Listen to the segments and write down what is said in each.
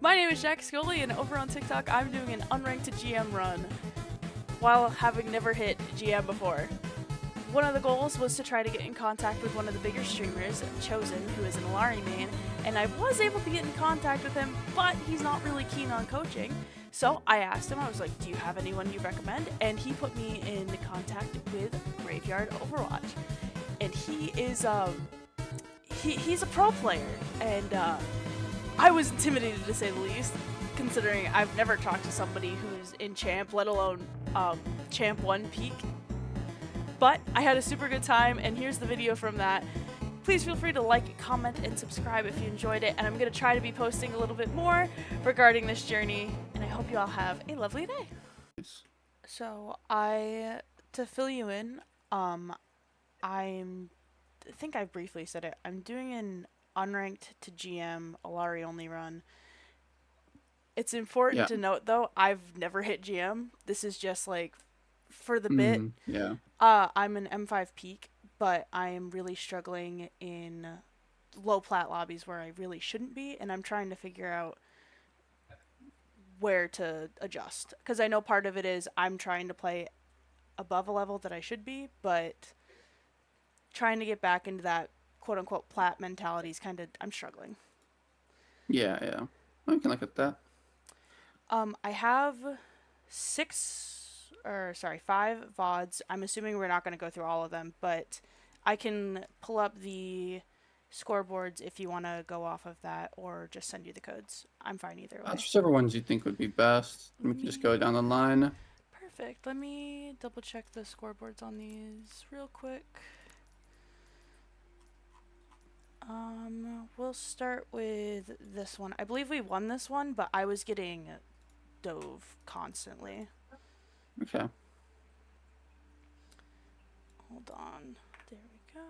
My name is Jack Scully, and over on TikTok, I'm doing an unranked GM run while having never hit GM before. One of the goals was to try to get in contact with one of the bigger streamers, Chosen, who is an Illari main, and I was able to get in contact with him, but he's not really keen on coaching. So I asked him, I was like, do you have anyone you recommend? And he put me in contact with Graveyard Overwatch. And he is, he's a pro player, and I was intimidated to say the least, considering I've never talked to somebody who's in Champ, let alone Champ 1 peak. But I had a super good time, and here's the video from that. Please feel free to like, comment, and subscribe if you enjoyed it, and I'm going to try to be posting a little bit more regarding this journey, and I hope you all have a lovely day. So, to fill you in, I think I briefly said it, I'm doing an unranked to GM Illari only run. It's important to note, though, I've never hit GM. This is just like for the bit. Yeah. I'm an M5 peak, but I am really struggling in low plat lobbies where I really shouldn't be, and I'm trying to figure out where to adjust. Because I know part of it is I'm trying to play above a level that I should be, but trying to get back into that quote-unquote plat mentality is kind of, I'm struggling. Yeah. I can look at that. I have 5 VODs. I'm assuming we're not going to go through all of them, but I can pull up the scoreboards if you want to go off of that, or just send you the codes. I'm fine either way. Whichever ones you think would be best. We can just go down the line. Perfect. Let me double check the scoreboards on these real quick. We'll start with this one. I believe we won this one, but I was getting dove constantly. Okay. Hold on. There we go.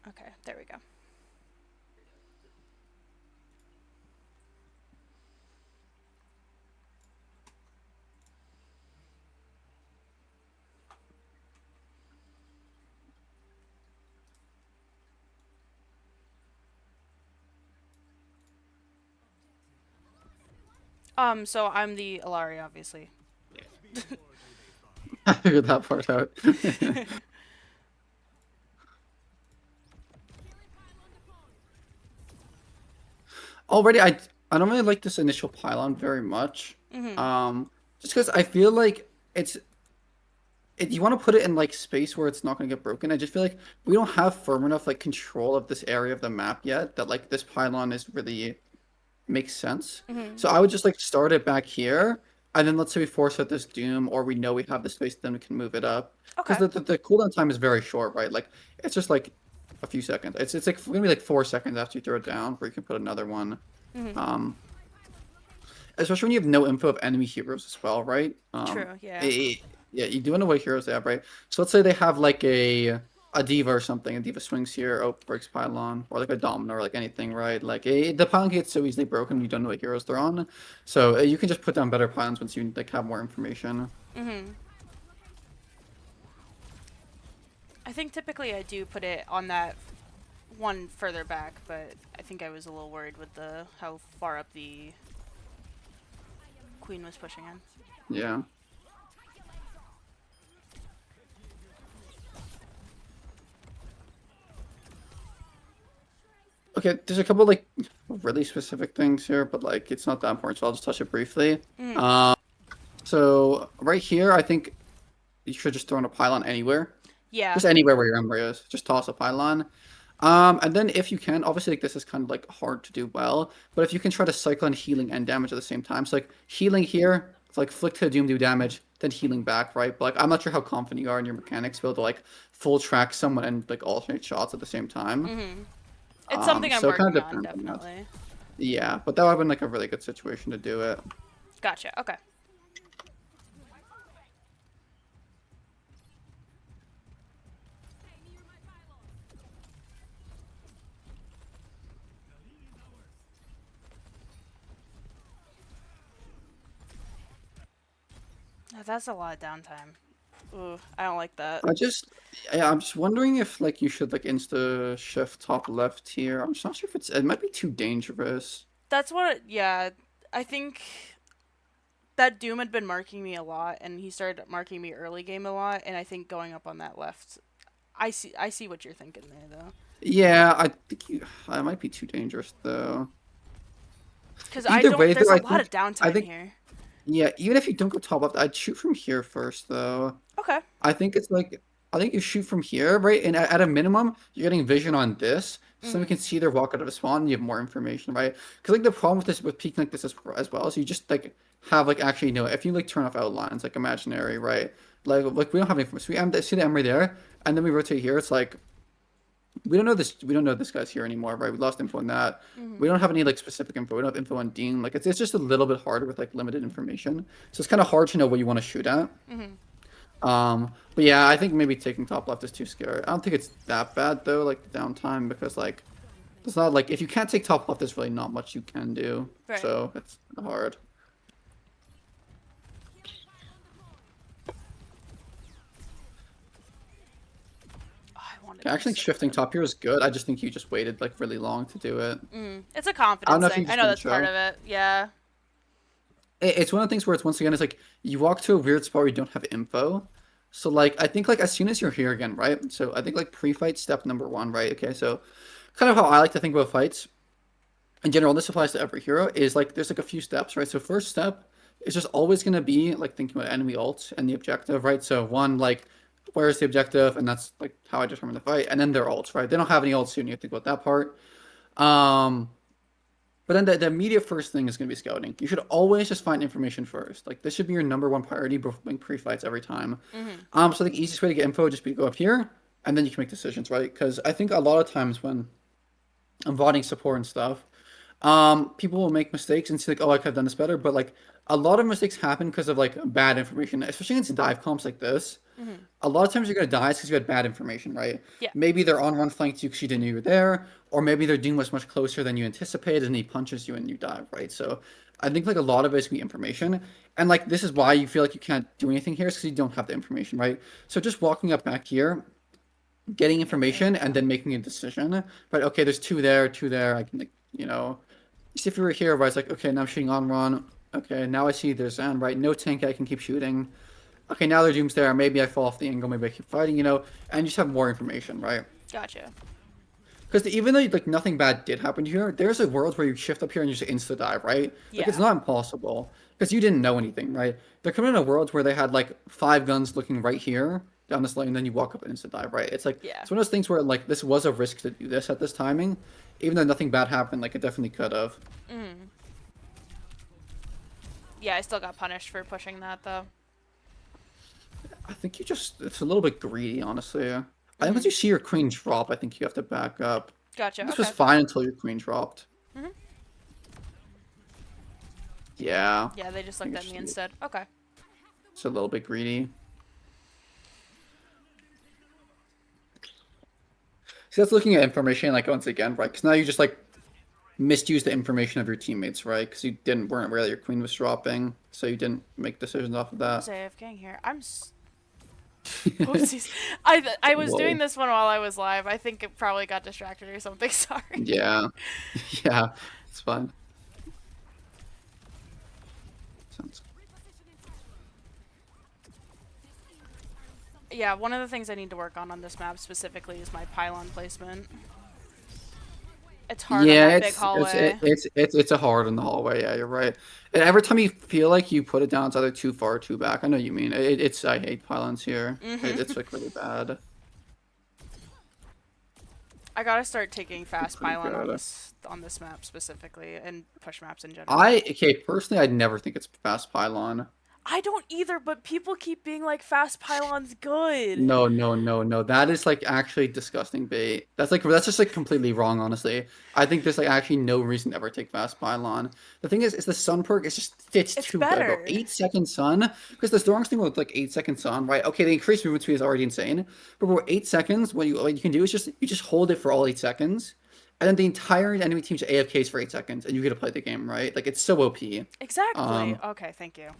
Okay, there we go. So I'm the Illari, obviously. I figured that part out. Already, I don't really like this initial pylon very much. Just because I feel like you want to put it in like space where it's not going to get broken. I just feel like we don't have firm enough like control of this area of the map yet that like this pylon is really makes sense. So I would just like start it back here, and then let's say we force out this doom, or we know we have the space, then we can move it up. Okay. Because the cooldown time is very short, right? Like it's just like a few seconds. It's like gonna be like 4 seconds after you throw it down, where you can put another one. Especially when you have no info of enemy heroes as well, right? True, yeah. Yeah, you do know what heroes they have, right? So let's say they have like a diva or something. A diva swings here, oh, breaks pylon, or like a domino, or like anything, right? Like the pylon gets so easily broken, you don't know what heroes they're on. So you can just put down better pylons once you like have more information. I think typically I do put it on that one further back, but I think I was a little worried with how far up the queen was pushing in. Yeah. Okay, there's a couple like really specific things here, but like it's not that important, so I'll just touch it briefly. So right here, I think you should just throw in a pylon anywhere. Yeah. Just anywhere where your ember is. Just toss a pylon. And then if you can, obviously like this is kind of like hard to do well, but if you can try to cycle in healing and damage at the same time. So like healing here, it's like flick to doom, do damage, then healing back, right? But like I'm not sure how confident you are in your mechanics to be able to like full track someone and like alternate shots at the same time. It's something I'm so it working kind of on, depends on that. definitely. Yeah, but that would have been like a really good situation to do it. Gotcha, okay. Oh, that's a lot of downtime. Ooh, I don't like that. I just, yeah, I'm just wondering if like you should like insta shift top left here. I'm just not sure if it might be too dangerous. That's what. Yeah, I think that Doom had been marking me a lot, and he started marking me early game a lot, and I think going up on that left, I see what you're thinking there though. Yeah, I think I might be too dangerous though. Because I Either don't. way There's though, a lot of I downtime think here. yeah, even if you don't go top left, I'd shoot from here first though. Okay. I think it's like I think you shoot from here, right? And at a minimum, you're getting vision on this, so we Mm-hmm. can see their walk out of a spawn and you have more information, right? Because like the problem with this with peeking like this as well is you just like have like actually no if you like turn off outlines like imaginary, right? Like we don't have any information. See the M right there, and then we rotate here. It's like we don't know this guy's here anymore, right? We lost info on that. Mm-hmm. We don't have any like specific info. We don't have info on Dean. Like it's just a little bit harder with like limited information. So it's kind of hard to know what you want to shoot at. Mm-hmm. But yeah, I think maybe taking top left is too scary. I don't think it's that bad though, like the downtime, because like it's not like if you can't take top left, there's really not much you can do. Right. So it's hard. Oh, I wanted I actually this think so shifting bad. top here is good. I just think you just waited like really long to do it. It's a I don't confidence know if you thing. I just know didn't that's part show. of it. Yeah. It's one of the things where it's once again it's like you walk to a weird spot where you don't have info. So like I think like as soon as you're here again, right? So I think like pre-fight step number one, right? Okay, so kind of how I like to think about fights in general, this applies to every hero, is like there's like a few steps, right? So first step is just always gonna be like thinking about enemy ult and the objective, right? So one, like where's the objective? And that's like how I determine the fight. And then their ults, right? They don't have any ults, so you need to think about that part. Um, but then the immediate first thing is gonna be scouting. You should always just find information first. Like this should be your number one priority before pre-fights every time. Mm-hmm. So the easiest way to get info would just be to go up here and then you can make decisions, right? Because I think a lot of times when I'm voting support and stuff, people will make mistakes and say like, oh, I could have done this better, but like a lot of mistakes happen because of like bad information, especially against dive comps like this. Mm-hmm. A lot of times you're gonna die because you had bad information, right? Yeah. Maybe they're on one flank you because you didn't know you were there, or maybe their doom was much closer than you anticipated and he punches you and you die, right? So I think like a lot of it is gonna be information, and like this is why you feel like you can't do anything here is because you don't have the information, right? So just walking up back here, getting information, and then making a decision. But okay, there's two there. I can like see if you were here, where it's like, okay, now I'm shooting on run. Okay, now I see there's Zen, right? No tank, I can keep shooting. Okay, now their doom's there. Maybe I fall off the angle. Maybe I keep fighting. And you just have more information, right? Gotcha. Because even though like nothing bad did happen here, there's a world where you shift up here and you just insta dive, right? Like it's Yeah. not impossible because you didn't know anything, right? They're coming in a world where they had like five guns looking right here down this lane, and then you walk up and insta dive, right? It's like Yeah. it's one of those things where like this was a risk to do this at this timing, even though nothing bad happened. Like it definitely could have. Mm. Yeah, I still got punished for pushing that though. I think it's a little bit greedy, honestly. I think once Mm-hmm. you see your queen drop, I think you have to back up. Gotcha. This was Okay. fine until your queen dropped. Mm-hmm. Yeah, Yeah, they just I think looked at me instead. Okay. it's a little bit greedy. So that's looking at information, like once again, right? Because now you just like misused the information of your teammates, right? Because you weren't aware that your queen was dropping, so you didn't make decisions off of Who's that. AFKing here? Oopsies. I was doing Whoa. this one while I was live. I think it probably got distracted or something. Sorry. Yeah, yeah, it's fine. Sounds. Yeah, one of the things I need to work on this map specifically is my pylon placement. It's hard on Yeah, that big hallway. it's a hard in the hallway. Yeah, you're right. And every time you feel like you put it down, it's either too far or too back. I know you mean. It's I hate pylons here. It's Hmm. like really bad. I gotta start taking It's fast pretty pylon good. on this map specifically and push maps in general. I okay personally, I'd never think it's fast pylon. I don't either, but people keep being like fast pylon's good. No, no, no, no. That is like actually disgusting bait. That's just like completely wrong, honestly. I think there's like actually no reason to ever take fast pylon. The thing is the sun perk. It's It's too good, bro. better. 8 second sun. Because the strongest thing with like 8 second sun, right? Okay, the increased movement speed is already insane. But for 8 seconds, what you can do is just hold it for all 8 seconds, and then the entire enemy team's AFKs for 8 seconds, and you get to play the game, right? Like it's so OP. Exactly. Okay, thank you.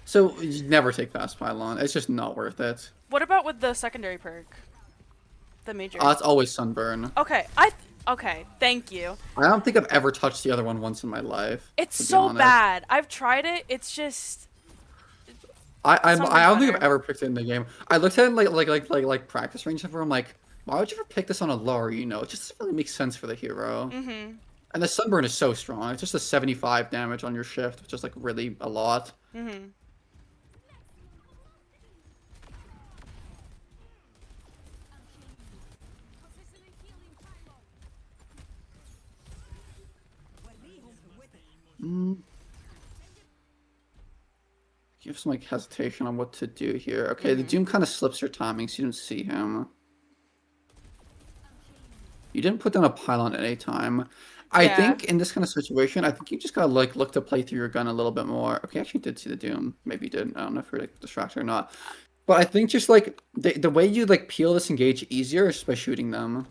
So you never take fast pylon. It's just not worth it. What about with the secondary perk? The major. It's always sunburn. Okay, okay, thank you. I don't think I've ever touched the other one once in my life. It's to be so honest. bad. I've tried it. It's just. I don't think I've better. ever picked it in the game. I looked at it like practice range stuff where I'm like, why would you ever pick this on a Illari? You know, it just doesn't really make sense for the hero. Mm-hmm. And the sunburn is so strong. It's just a 75 damage on your shift, which is like really a lot. Mm-hmm. You have some like hesitation on what to do here. Okay, the Doom kind of slips your timing, so you don't see him. You didn't put down a pylon at any time. I think in this kind of situation, I think you just gotta like look to play through your gun a little bit more. Okay, I actually did see the Doom. Maybe you didn't. I don't know if you're like distracted or not. But I think just like the way you like peel this engage easier is just by shooting them.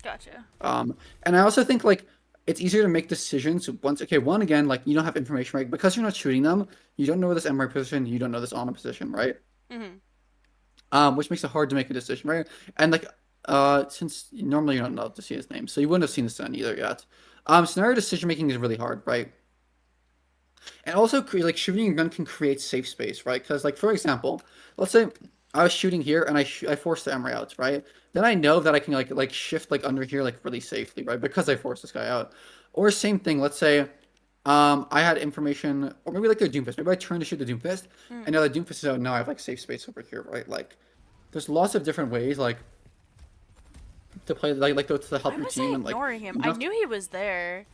Gotcha. And I also think like it's easier to make decisions once. Okay, one again, like you don't have information right because you're not shooting them. You don't know this Emery position. You don't know this Ana position, right? Which makes it hard to make a decision, right? And like since normally you're not allowed to see his name, so you wouldn't have seen the Sun either yet. Scenario decision making is really hard, right? And also, like shooting your gun can create safe space, right? Because, like for example, let's say I was shooting here and I forced the Emery out, right? Then I know that I can like shift like under here like really safely, right? Because I forced this guy out. Or same thing, let's say I had information, or maybe like their Doomfist. Maybe I turn to shoot the Doomfist, and now the Doomfist is out. Now I have like safe space over here, right? Like, there's lots of different ways, like to play, like to help your team and like. Ignoring him. I knew he was there.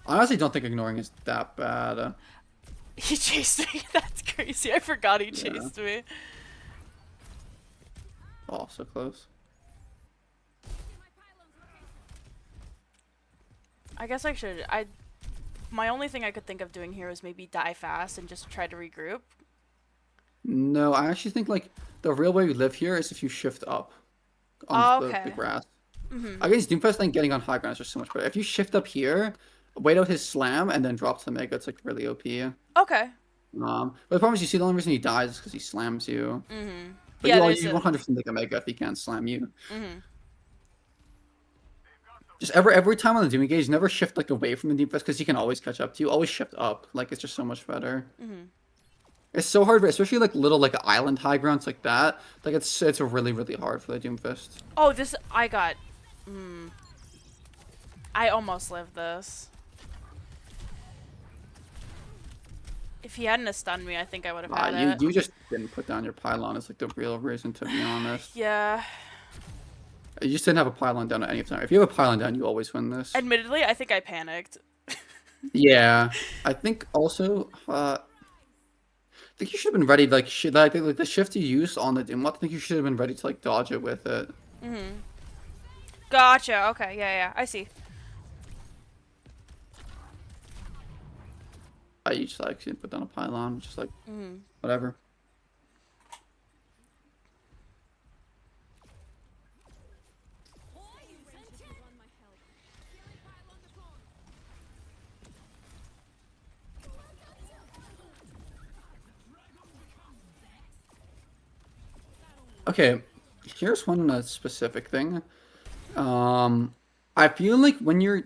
I honestly don't think ignoring is that bad. He chased me. That's crazy. I forgot he chased me. Oh, so close. I guess I should. My only thing I could think of doing here was maybe die fast and just try to regroup. No, I actually think like the real way we live here is if you shift up on the grass. Against Doomfist, I think getting on high ground is just so much better. If you shift up here, wait out his slam, and then drop to the mega, it's like really OP. Okay. But the problem is, you see, the only reason he dies is because he slams you. But Yeah, you 100% take a mega if he can't slam you. Just every time on the Doom engage, never shift like away from the Doomfist because he can always catch up to you. Always shift up. Like it's just so much better. It's so hard, especially like little like island high grounds like that. Like it's really really hard for the Doomfist. Oh, this I got. I almost lived this. If he hadn't have stunned me, I think I would have had it. You just didn't put down your pylon. It's like the real reason, to be honest. Yeah. You just didn't have a pylon down at any time. If you have a pylon down, you always win this. Admittedly, I think I panicked. Yeah, I think also. I think you should have been ready. Like the shift you used on the Doom, I think you should have been ready to like dodge it with it. Gotcha. Okay. Yeah. I see. You just like put down a pylon, just like whatever. Okay, here's one specific thing. I feel like when you're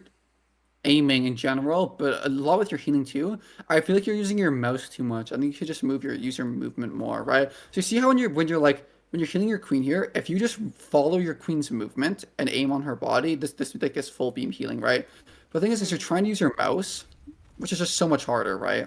aiming in general, but a lot with your healing too, I feel like you're using your mouse too much. I think you should just use your movement more, right? So you see how when you're healing your queen here, if you just follow your queen's movement and aim on her body, this like this full beam healing, right? But the thing is you're trying to use your mouse, which is just so much harder, right?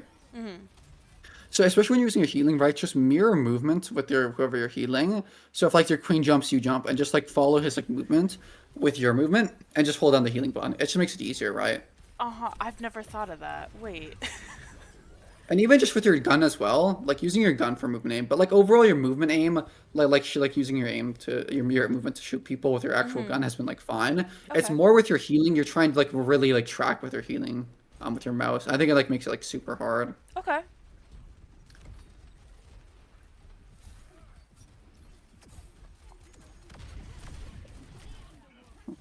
So especially when you're using your healing, right, just mirror movement with whoever you're healing. So if like your queen jumps, you jump, and just like follow his like movement with your movement, and just hold down the healing button. It just makes it easier, right? I've never thought of that. Wait. And even just with your gun as well, like using your gun for movement aim, but like overall your movement aim, like using your movement to shoot people with your actual gun has been like fine. Okay. It's more with your healing. You're trying to like really like track with your healing, with your mouse. I think it like makes it like super hard. Okay.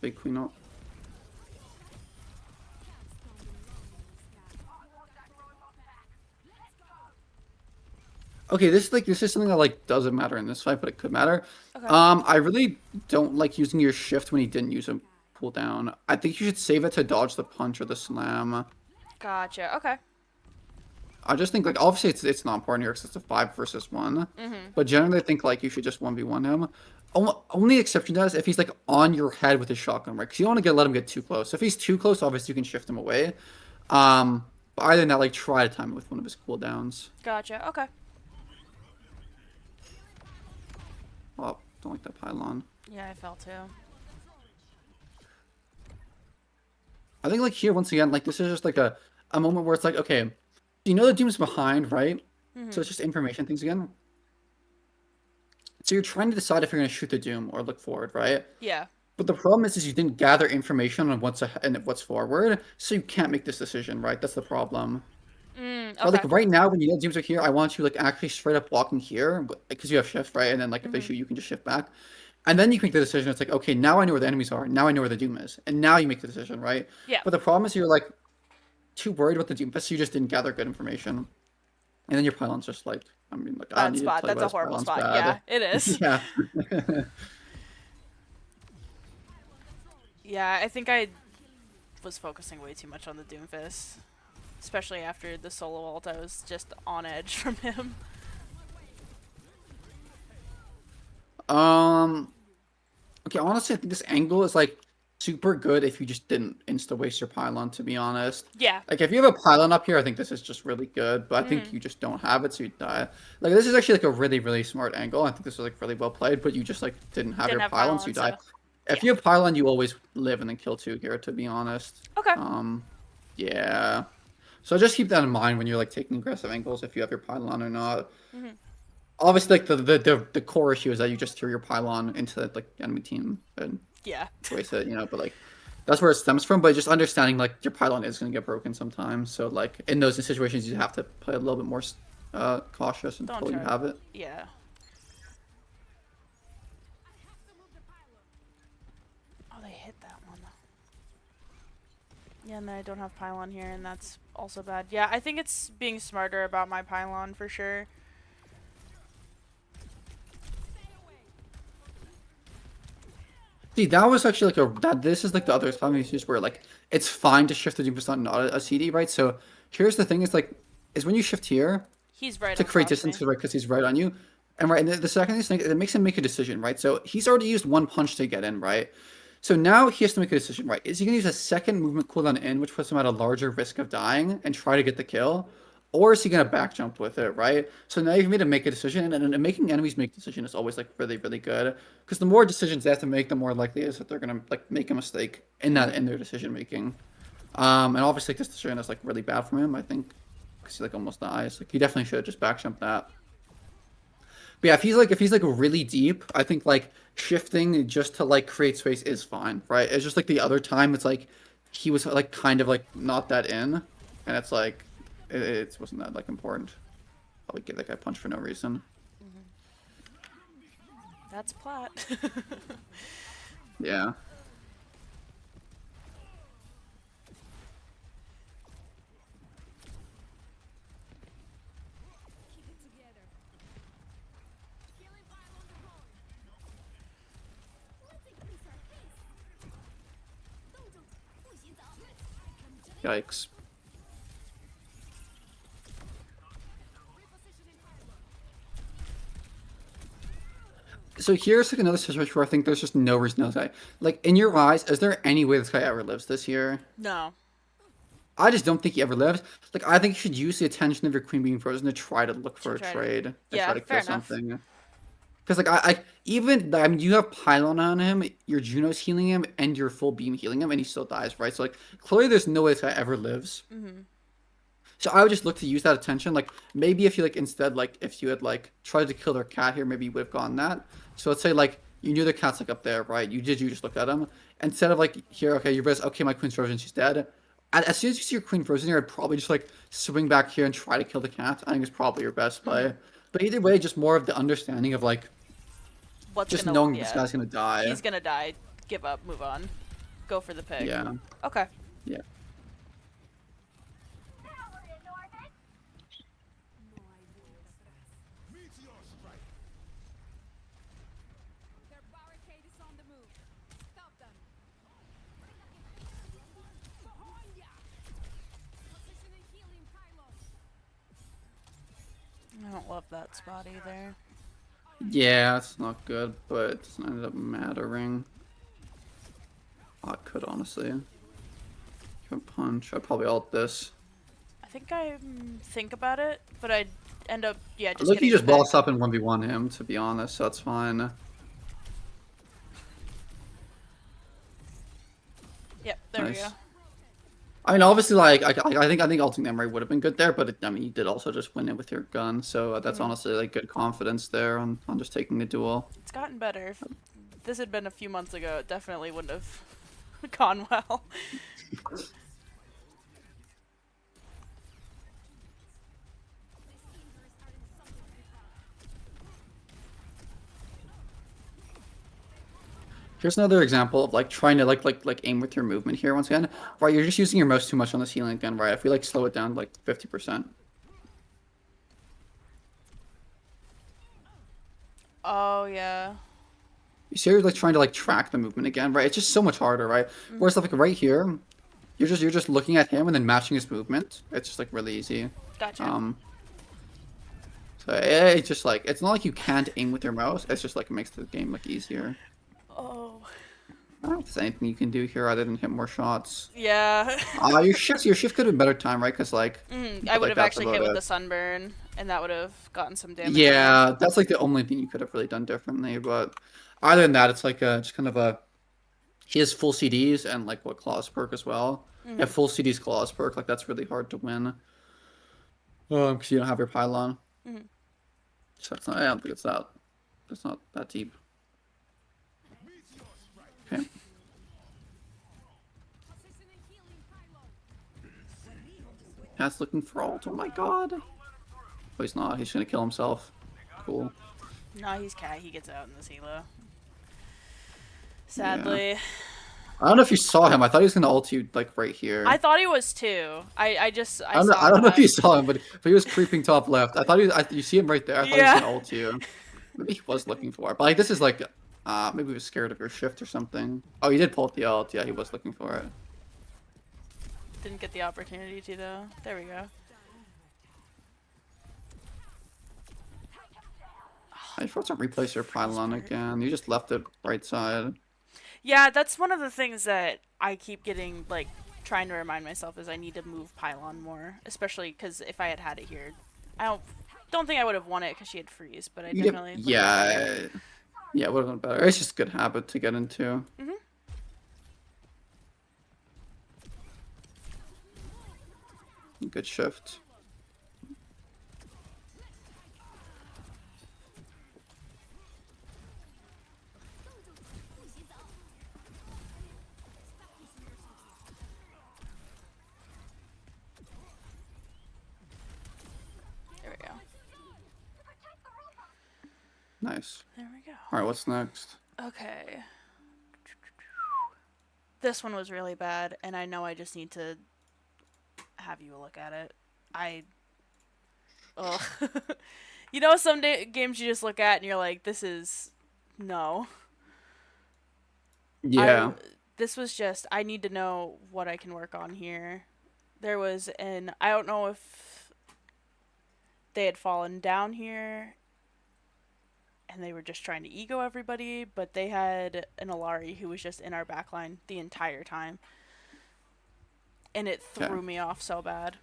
Big queen up. Okay, this is something that like doesn't matter in this fight, but it could matter. Okay. I really don't like using your shift when he didn't use a cooldown. I think you should save it to dodge the punch or the slam. Gotcha. Okay. I just think like obviously it's not important here because it's a 5 versus 1, Mhm. but generally I think like you should just 1v1 him. Only exception to that is if he's like on your head with his shotgun, right? Because you don't want to let him get too close. So if he's too close, obviously you can shift him away. But other than that, like try to time it with one of his cooldowns. Gotcha. Okay. Oh, don't like that pylon. Yeah, I felt too. I think like here once again, like this is just like a moment where it's like, okay, you know the Doom's behind, right? So Mhm. it's just information things again. So you're trying to decide if you're gonna shoot the Doom or look forward, right? Yeah. But the problem is you didn't gather information on what's ahead and what's forward, so you can't make this decision, right? That's the problem. But like Okay. right now, when you know Doom's are here, I want you like actually straight up walking here because you have shift, right? And then like if they Mhm. shoot, you can just shift back. And then you make the decision. It's like, okay, now I know where the enemies are. Now I know where the Doom is. And now you make the decision, right? Yeah. But the problem is you're like too worried about the Doom, so you just didn't gather good information. And then your pylon's just like, I mean, like, I don't Bad need to spot. tell you That's why a this horrible pylon's spot. Yeah, bad. it is. Yeah. Yeah, I think I was focusing way too much on the Doomfist, especially after the solo ult. I was just on edge from him. Um, okay, honestly, I think this angle is like super good if you just didn't insta waste your pylon, to be honest. Yeah. Like if you have a pylon up here, I think this is just really good, but I think Mhm. you just don't have it, so you die. Like this is actually like a really, really smart angle. I think this was like really well played, but you just like didn't have Didn't your have pylon, so pylon, you die. so If yeah. you have pylon, you always live and then kill two here, to be honest. Okay. Yeah. So just keep that in mind when you're like taking aggressive angles if you have your pylon or not. Mhm. Obviously, like the core issue is that you just threw your pylon into like the enemy team and Yeah. waste it, but like that's where it stems from. But just understanding like your pylon is gonna get broken sometimes. So like in those situations, you have to play a little bit more cautious Don't until you try. have it. Yeah. Oh, they hit that one. Yeah, and then I don't have pylon here, and that's also bad. Yeah, I think it's being smarter about my pylon for sure. See, that was actually like a that this is like the other time issues where like it's fine to shift the Doom percent not a CD, right? So here's the thing: is like is when you shift here He's right to create across distance, me. right? Because he's right on you, and right. And the second thing it makes him make a decision, right? So he's already used one punch to get in, right? So now he has to make a decision, right? Is he going to use a second movement cooldown in, which puts him at a larger risk of dying and try to get the kill? Or is he going to back jump with it, right? So now you've made him make a decision, and making enemies make decision is always like really, really good. Because the more decisions they have to make, the more likely it is that they're going to like make a mistake in that Mhm. in their decision making. And obviously like, this decision is like really bad for him, I think, because he like almost dies. Like he definitely should have just back jumped that. But yeah, if he's like really deep, I think like shifting just to like create space is fine, right? It's just like the other time, it's like he was like kind of like not that in, and it's like it wasn't that like important. Probably give that guy a punch for no reason. That's plat. Yeah. Yikes. So here's like another situation where I think there's just no reason this guy. Like in your eyes, is there any way this guy ever lives this year? No. I just don't think he ever lives. Like I think you should use the attention of your queen being frozen to try to look for Should a try to. trade and try Yeah, to fair kill enough. something. Because like I even I mean you have pylon on him, your Juno's healing him, and your full beam healing him, and he still dies, right? So like clearly there's no way this guy ever lives. Mhm. So I would just look to use that attention. Like maybe if you like instead like if you had like tried to kill their cat here, maybe you would have gotten that. So let's say like you knew the cat's like up there, right? You just looked at him instead of like here, okay, you're best. Okay, my queen's frozen, she's dead. And as soon as you see your queen frozen here, I'd probably just like swing back here and try to kill the cat. I think it's probably your best play. Mhm. But either way, just more of the understanding of like What's just gonna? knowing this Yeah. guy's gonna die. He's gonna die. Give up. Move on. Go for the pick. Yeah, Okay. yeah. that spot either. Yeah, it's not good, but it doesn't end up mattering. Oh, it could, honestly. Give a punch. I'd probably ult this. I think I think about it, but I'd end up, yeah, I just look, you getting the just boss pick. up and 1v1 him, to be honest, so that's fine. Yep, there we go. Nice. I mean, obviously, like, I think ulting Emery would have been good there, but I mean, you did also just win it with your gun, so that's honestly, like, good confidence there on just taking the duel. It's gotten better. If this had been a few months ago, it definitely wouldn't have gone well. Here's another example of like trying to like aim with your movement here once again. Right, you're just using your mouse too much on this healing again, right? If we like slow it down to like 50%. Oh, yeah. You see you're like trying to like track the movement again, right? It's just so much harder, right? Whereas like right here, you're just looking at him and then matching his movement. It's just like really easy. Gotcha. So it's just like it's not like you can't aim with your mouse. It's just like it makes the game like easier. Oh. I don't know if there's anything you can do here other than hit more shots. Yeah. Your shift could have been better time, right? Because like, I would like have that's actually about hit with it. the sunburn, and that would have gotten some damage. Yeah, that's like the only thing you could have really done differently. But other than that, it's like just kind of a he has full CDs and like what claws perk as well. Yeah, full CDs claws perk like that's really hard to win. Because you don't have your pylon. So it's not. I don't think it's that. It's not that deep. Okay. Cat's looking for ult. Oh my god. Oh, he's not. He's gonna kill himself. Cool. Nah, he's cat. He gets out in this helo. Sadly. Yeah. I don't know if you saw him. I thought he was gonna ult you like right here. I thought he was too. I just I don't know, saw I don't know if that. you saw him, but he was creeping top left. I thought you see him right there. I thought he was gonna ult you. Maybe he was looking for it. But like this is like maybe he was scared of your shift or something. Oh, he did pull the ult. Yeah, he was looking for it. Didn't get the opportunity to though. There we go. I forgot to replace your pylon again. You just left it right side. Yeah, that's one of the things that I keep getting, like, trying to remind myself is I need to move pylon more, especially because if I had had it here, I don't think I would have won it because she had freeze, but I definitely would have won it. Yeah, it would have been better. It's just a good habit to get into. Good shift. There we go. Nice. There we go. All right, what's next? Okay. This one was really bad, and I know I just need to have you look at it. Ugh. You know, some games you just look at and you're like, this is no. Yeah. This was just, I need to know what I can work on here. There was I don't know if they had fallen down here and they were just trying to ego everybody, but they had an Illari who was just in our backline the entire time. And it threw me off so bad.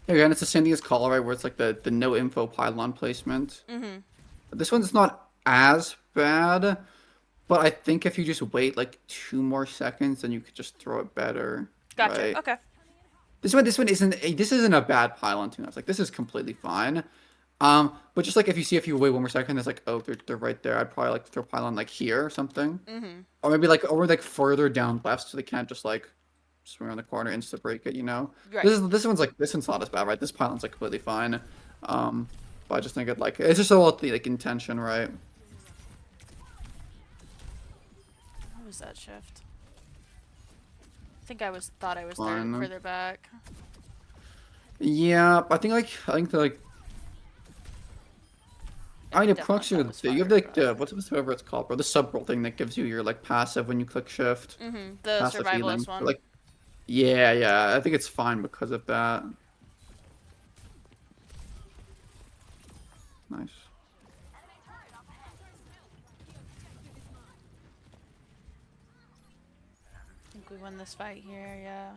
Again, it's the same thing as Call, right? Where it's like the no info pylon placement. This one's not as bad, but I think if you just wait like 2 more seconds, then you could just throw it better. Gotcha. Right? Okay. This one isn't a bad pylon tune. I was like, this is completely fine. But just like if you wait 1 more second, it's like, oh, they're right there. I'd probably like throw pylon like here or something, or maybe like further down left, so they can't just like swing around the corner, insta break it. You know, Right. this one's not as bad, right? This pylon's like completely fine. But I just think it's just all the like intention, right? What was that shift? I think thought I was Fine. further back. Yeah, I think I mean, it Definitely procs thought you. it was You have fire, like but the whatever it's called, bro. The sub roll thing that gives you your like passive when you click shift, the passive healing. survivalist But, one. like, yeah, yeah. I think it's fine because of that. Nice. I think we won this fight here. Yeah.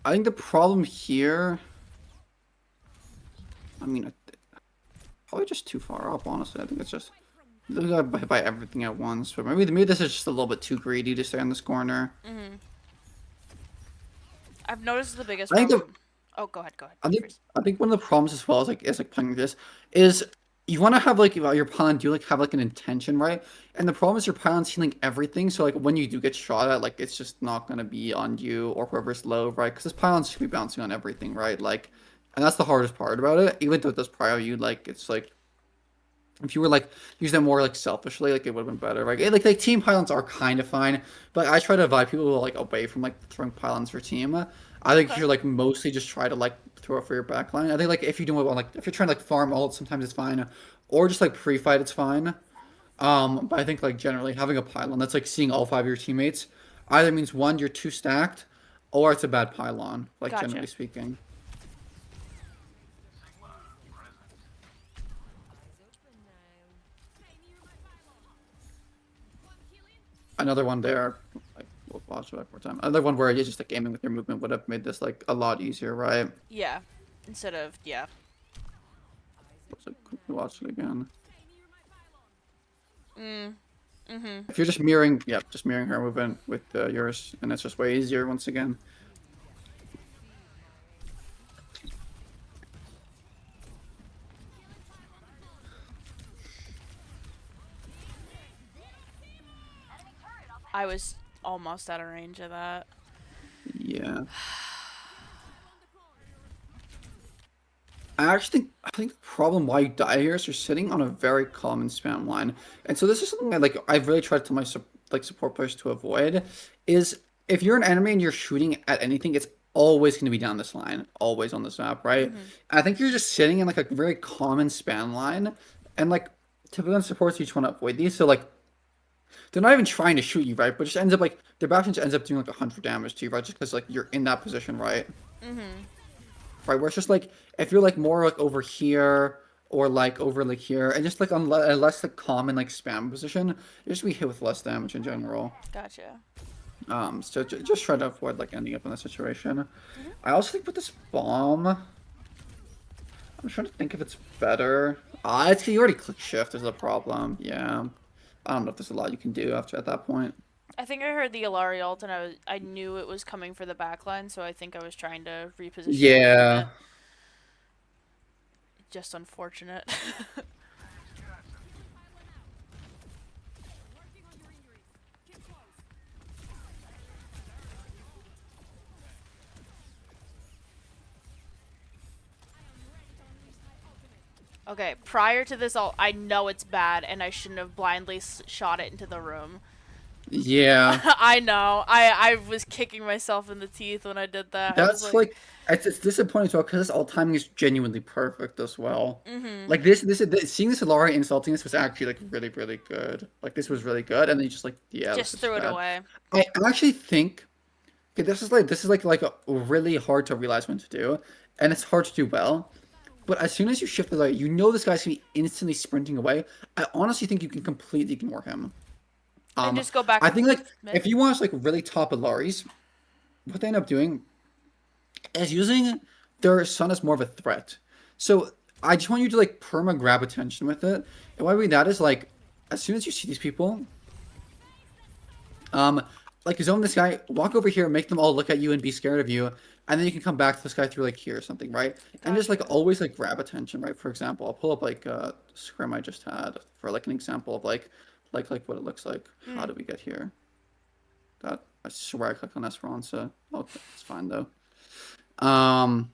I think the problem here. I mean, probably just too far up. Honestly, I think it's just they gotta buy everything at once. But maybe this is just a little bit too greedy to stay in this corner. I've noticed the biggest I think the problem. Oh, go ahead. Go ahead. I You think first. I think one of the problems as well is like playing this is you want to have like your pylon do like have like an intention, right? And the problem is your pylon's healing everything, so like when you do get shot at, like it's just not gonna be on you or whoever's low, right? Because this pylon's should be bouncing on everything, right? Like, and that's the hardest part about it. Even though it does prio you, like it's like if you were like use them more like selfishly, like it would have been better. Right? Like team pylons are kind of fine, but I try to advise people like away from like throwing pylons for team. I think you Okay. should like mostly just try to like throw it for your backline. I think like if you do it well, like if you're trying to like farm ult, sometimes it's fine, or just like pre-fight, it's fine. But I think like generally having a pylon that's like seeing all five of your teammates either means one you're too stacked, or it's a bad pylon. Like generally Gotcha. speaking. Another one there, like we'll watch it back more time. Another one where it's just like aiming with your movement would have made this like a lot easier, right? Yeah. Instead of yeah. Let's like, quickly watch it again. Mm. Mhm. If you're just mirroring, yeah, just mirroring her movement with yours, and it's just way easier once again. I was almost out of range of that. Yeah. I think the problem why you die here is you're sitting on a very common spam line, and so this is something I've really tried to tell my support players to avoid is if you're an enemy and you're shooting at anything, it's always going to be down this line, always on this map, right? I think you're just sitting in like a very common spam line, and like typically on supports you just want to avoid these, so like they're not even trying to shoot you, right? But it just ends up like their bastion just ends up doing like 100 damage to you, right? Just because like you're in that position, right? Right, where it's just like if you're like more like over here or like over like here, and just like on a less like common like spam position, you just be hit with less damage in general. Gotcha. So just try to avoid like ending up in that situation. I also think with this bomb, I'm trying to think if it's better. It's you already click shift is the problem. Yeah, I don't know if there's a lot you can do after at that point. I think I heard the Illari ult and I knew it was coming for the backline, so I think I was trying to reposition my Yeah. movement. Just unfortunate. Okay, prior to this ult, I know it's bad and I shouldn't have blindly shot it into the room. Yeah. I know. I was kicking myself in the teeth when I did that. I was That's like, like it's disappointing as well because all timing is genuinely perfect as well. Like this seeing this Laura insulting this was actually like really really good. Like this was really good, and then you just like yeah, this just is threw it bad. away. I actually think okay, this is like a really hard to realize when to do, and it's hard to do well. But as soon as you shift the light, you know this guy's gonna be instantly sprinting away. I honestly think you can completely ignore him. And Um, just go back I think like mid. if you want like really top Ilaris, what they end up doing is using their son as more of a threat. So I just want you to like perma grab attention with it. And what I mean that is like as soon as you see these people, um, like zone this guy, walk over here, make them all look at you and be scared of you, and then you can come back to this guy through like here or something, right? And just like Gotcha. always like grab attention, right? For example, I'll pull up like a scrim I just had for like an example of like what it looks like. How do we get here? That I swear I clicked on Esperanza. Okay, it's fine though. Um,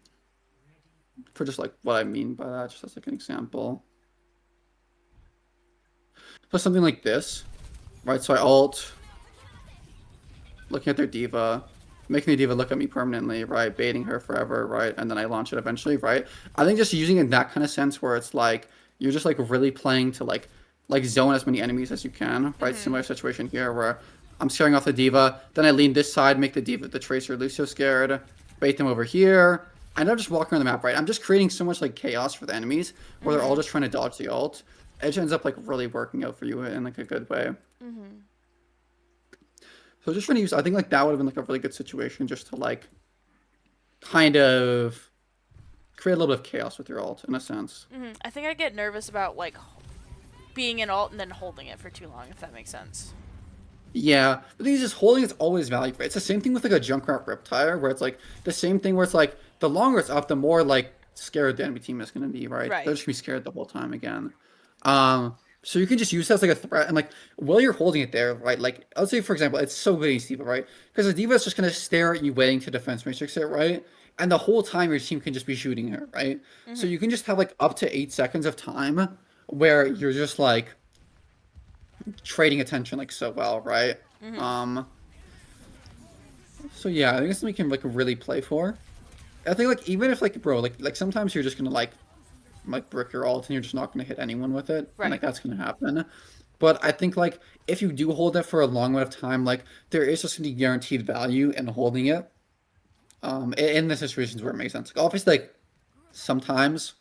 for just like what I mean by that, just as like an example. Plus something like this, right? So I ult, looking at their diva, making the diva look at me permanently, right? Baiting her forever, right? And then I launch it eventually, right? I think just using it in that kind of sense where it's like you're just like really playing to like zone as many enemies as you can, right? Similar situation here where I'm scaring off the diva, then I lean this side, make the diva, the tracer Lucio scared, bait them over here. And I'm just walking around the map, right? I'm just creating so much like chaos for the enemies where they're all just trying to dodge the ult. It ends up like really working out for you in like a good way. So just trying to use, I think like that would have been like a really good situation just to like kind of create a little bit of chaos with your ult in a sense. I think I get nervous about like being in alt and then holding it for too long, if that makes sense. Yeah, the thing is just holding it's always valuable. It's the same thing with like a Junkrat Riptire where it's like the same thing where it's like the longer it's up, the more like scared the enemy team is going to be, right? Right. They're just going to be scared the whole time again. So you can just use that as like a threat and like while you're holding it there, right? Like let's say for example, it's so good against Diva, right? Because the Diva is just going to stare at you waiting to defense matrix it, right? And the whole time your team can just be shooting her, right? So you can just have like up to 8 seconds of time where you're just like trading attention like so well, right? So yeah, I think it's something we can like really play for. I think like even if like bro, like sometimes you're just gonna like brick your ult and you're just not gonna hit anyone with it. And like Right. that's gonna happen. But I think like if you do hold it for a long amount of time, like there is just gonna be guaranteed value in holding it. In the situations where it makes sense. Like obviously like sometimes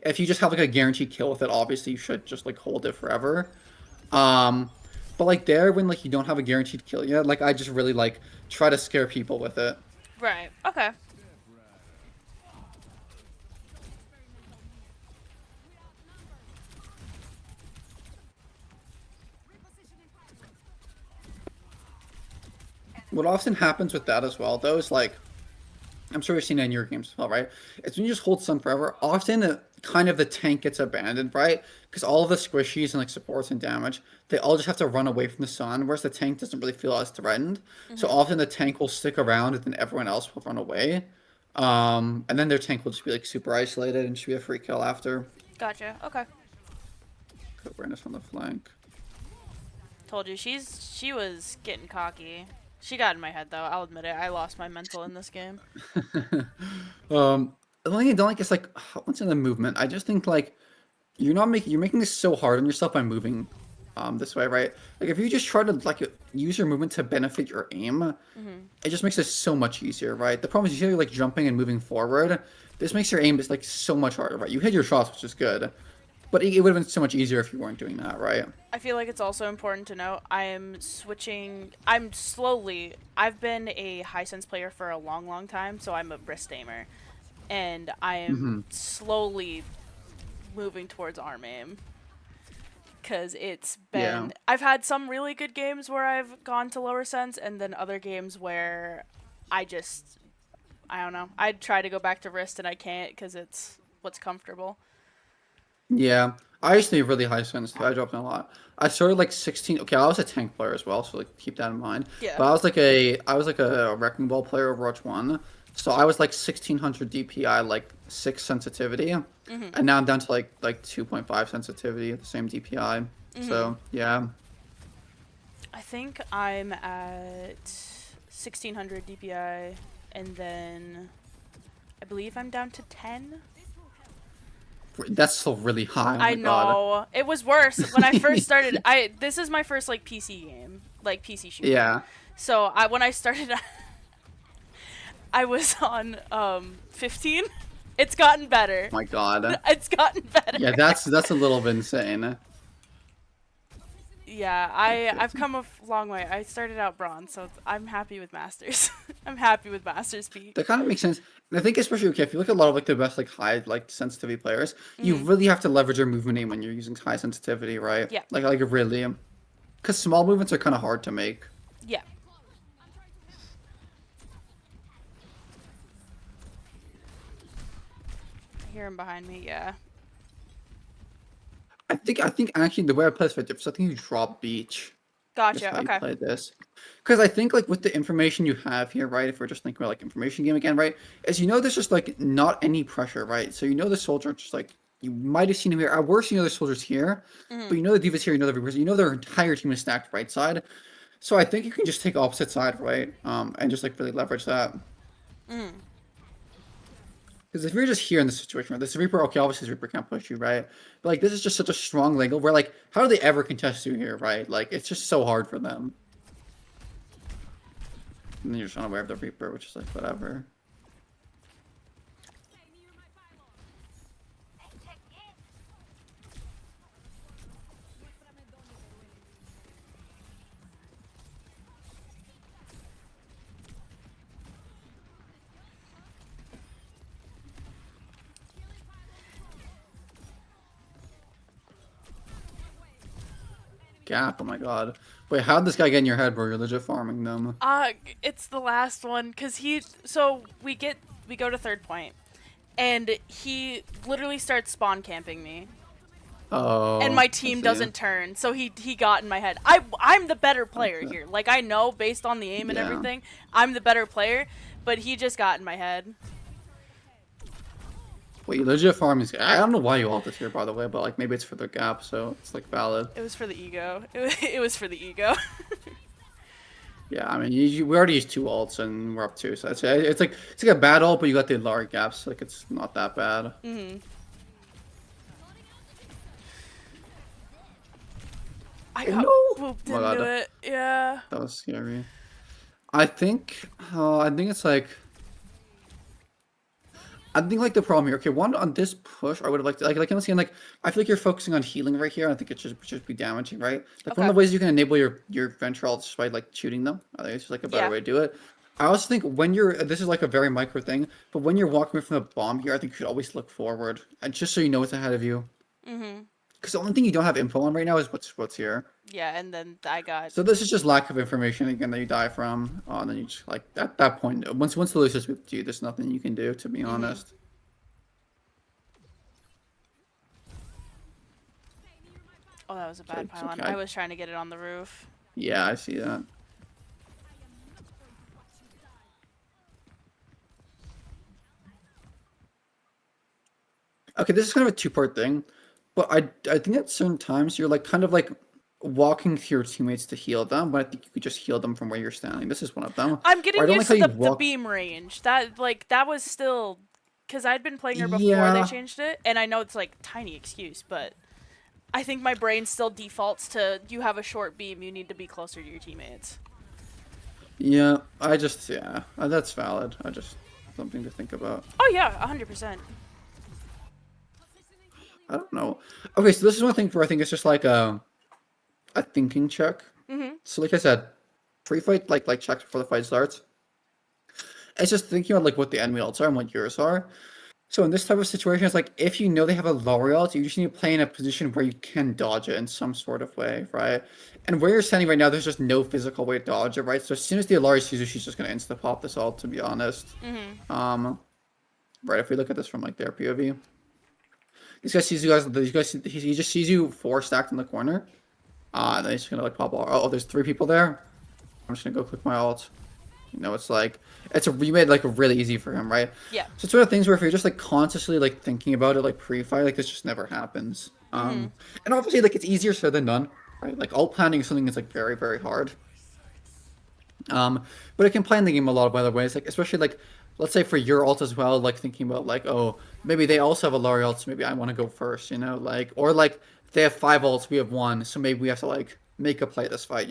if you just have like a guaranteed kill with it, obviously you should just like hold it forever. Um, but like there, when like you don't have a guaranteed kill yet, like I just really like try to scare people with it. Right. Okay. What often happens with that as well, though, is like I'm sure you've seen it in your games as well, right? It's when you just hold stun forever. Often, kind of the tank gets abandoned, right? Because all of the squishies and like supports and damage, they all just have to run away from the sun, whereas the tank doesn't really feel as threatened. So often the tank will stick around, and then everyone else will run away. And then their tank will just be like super isolated and should be a free kill after. Gotcha. Okay. Good awareness on the flank. Told you she was getting cocky. She got in my head though. I'll admit it. I lost my mental in this game. The only thing I don't like is like once in the movement. I just think like you're making this so hard on yourself by moving this way, right? Like if you just try to like use your movement to benefit your aim, it just makes it so much easier, right? The problem is you're like jumping and moving forward. This makes your aim is like so much harder, right? You hit your shots, which is good, but it would have been so much easier if you weren't doing that, right? I feel like it's also important to note I am switching. I've been a high sense player for a long, long time, so I'm a wrist aimer, and I am slowly moving towards arm aim. Because it's Yeah. been. I've had some really good games where I've gone to lower sense, and then other games where I just. I don't know. I'd try to go back to wrist, and I can't because it's what's comfortable. Yeah, I used to be really high sense too. I dropped in a lot. I started like 16. Okay, I was a tank player as well, so like keep that in mind. Yeah. But I was like a wrecking ball player Overwatch 1. So I was like 1600 DPI, like 6 sensitivity, and now I'm down to like 2.5 sensitivity at the same DPI. So yeah, I think I'm at 1600 DPI, and then I believe I'm down to 10. that's still really high. Oh I my God. know. It was worse when I first started. This is my first like PC game, like PC shooter. Yeah. So when I started I was on 15. It's gotten better. Oh my God. It's gotten better. Yeah, that's a little bit insane. Yeah, I've come a long way. I started out bronze, so I'm happy with masters. I'm happy with masters peak. That kind of makes sense. And I think especially okay, if you look at a lot of like the best like high like sensitivity players, you really have to leverage your movement aim when you're using high sensitivity, right? Yeah. Like really, because small movements are kind of hard to make. Yeah. I hear him behind me. Yeah. I think actually the way I play is very different. So I think you drop beach. Just Gotcha. how you Okay. play this. Because I think like with the information you have here, right? If we're just thinking about like information game again, right? Is there's just like not any pressure, right? So the soldier just like you might have seen him here. At worst, the soldier's here, but Mm-hmm. the D.Va's here, the Reapers, their entire team is stacked right side. So I think you can just take opposite side, right? And just like really leverage that. Mm-hmm. Because if you're just here in this situation, right, this Reaper, okay, obviously this Reaper can't push you, right? But like this is just such a strong angle where like how do they ever contest you here, right? Like it's just so hard for them. And then you're just unaware of the Reaper, which is like whatever. Gap, oh my god. Wait, how'd this guy get in your head, bro? You're legit farming them. It's the last one because so we go to third point, and he literally starts spawn camping me, and Oh, my I team see. doesn't turn, so he got in my head. I'm the better player Okay. here. Like I know based on the aim and Yeah. everything, I'm the better player, but he just got in my head. Wait, you legit farming. I don't know why you ult this here, by the way, but like maybe it's for the gap, so it's like valid. It was for the ego. It was for the ego. Yeah, I mean, we already used 2 ults and we're up 2, so it's like a bad ult, but you got the Illari gaps, like it's not that bad. Hmm. I Oh got no! Oh booped my into god, it. Yeah. that was scary. I think it's like. I think like the problem here. Okay, one on this push, I would have liked to, like I'm saying, like I feel like you're focusing on healing right here. I think it should just be damaging, right? Like one Okay. of the ways you can enable your venture ults is by like shooting them. I think it's just like a better Yeah. way to do it. I also think when you're this is like a very micro thing, but when you're walking away from the bomb here, I think you should always look forward and just so you know what's ahead of you. Mhm. Because the only thing you don't have info on right now is what's here. Yeah, and then I got. So this is just lack of information again that you die from. And then you just like at that point, once the loser's with you, there's nothing you can do to be Mhm. honest. Oh, that was a bad It's pylon. okay. I was trying to get it on the roof. Yeah, I see that. Okay, this is kind of a two-part thing, but I think at certain times you're like kind of like walking to your teammates to heal them, but I think you could just heal them from where you're standing. This is one of them. I'm Or I getting don't like used how to you the walk. beam range. That was still because I'd been playing her before they Yeah, changed it, and I know it's like tiny excuse, but I think my brain still defaults to you have a short beam, you need to be closer to your teammates. yeah. Yeah, that's valid. I just something to think about. Oh yeah, 100%. I don't know. Okay, so this is one thing where I think it's just like a thinking check. Mhm. So like I said, pre-fight like checks before the fight starts. It's just thinking about like what the enemy ults are and what yours are. So in this type of situation, it's like if you know they have a lower ult, you just need to play in a position where you can dodge it in some sort of way, right? And where you're standing right now, there's just no physical way to dodge it, right? So as soon as the Illari sees you, she's just gonna insta pop this ult, to be honest. Mhm. Right, if we look at this from like their POV. These guys sees you guys. He just sees you 4 stacked in the corner. And then he's just gonna like pop all. Oh, there's 3 people there. I'm just gonna go click my ult. It's like you made like really easy for him, right? Yeah. So it's one of the things where if you're just like consciously like thinking about it like pre-fight, like this just never happens. Mhm. And obviously like it's easier said than done, right? Like ult planning is something that's like very very hard. But it can play in the game a lot of other ways, like especially like let's say for your ult as well, like thinking about like oh maybe they also have a Lari ult, so maybe I want to go first, like or like they have 5 ults, we have 1, so maybe we have to like make a play this fight.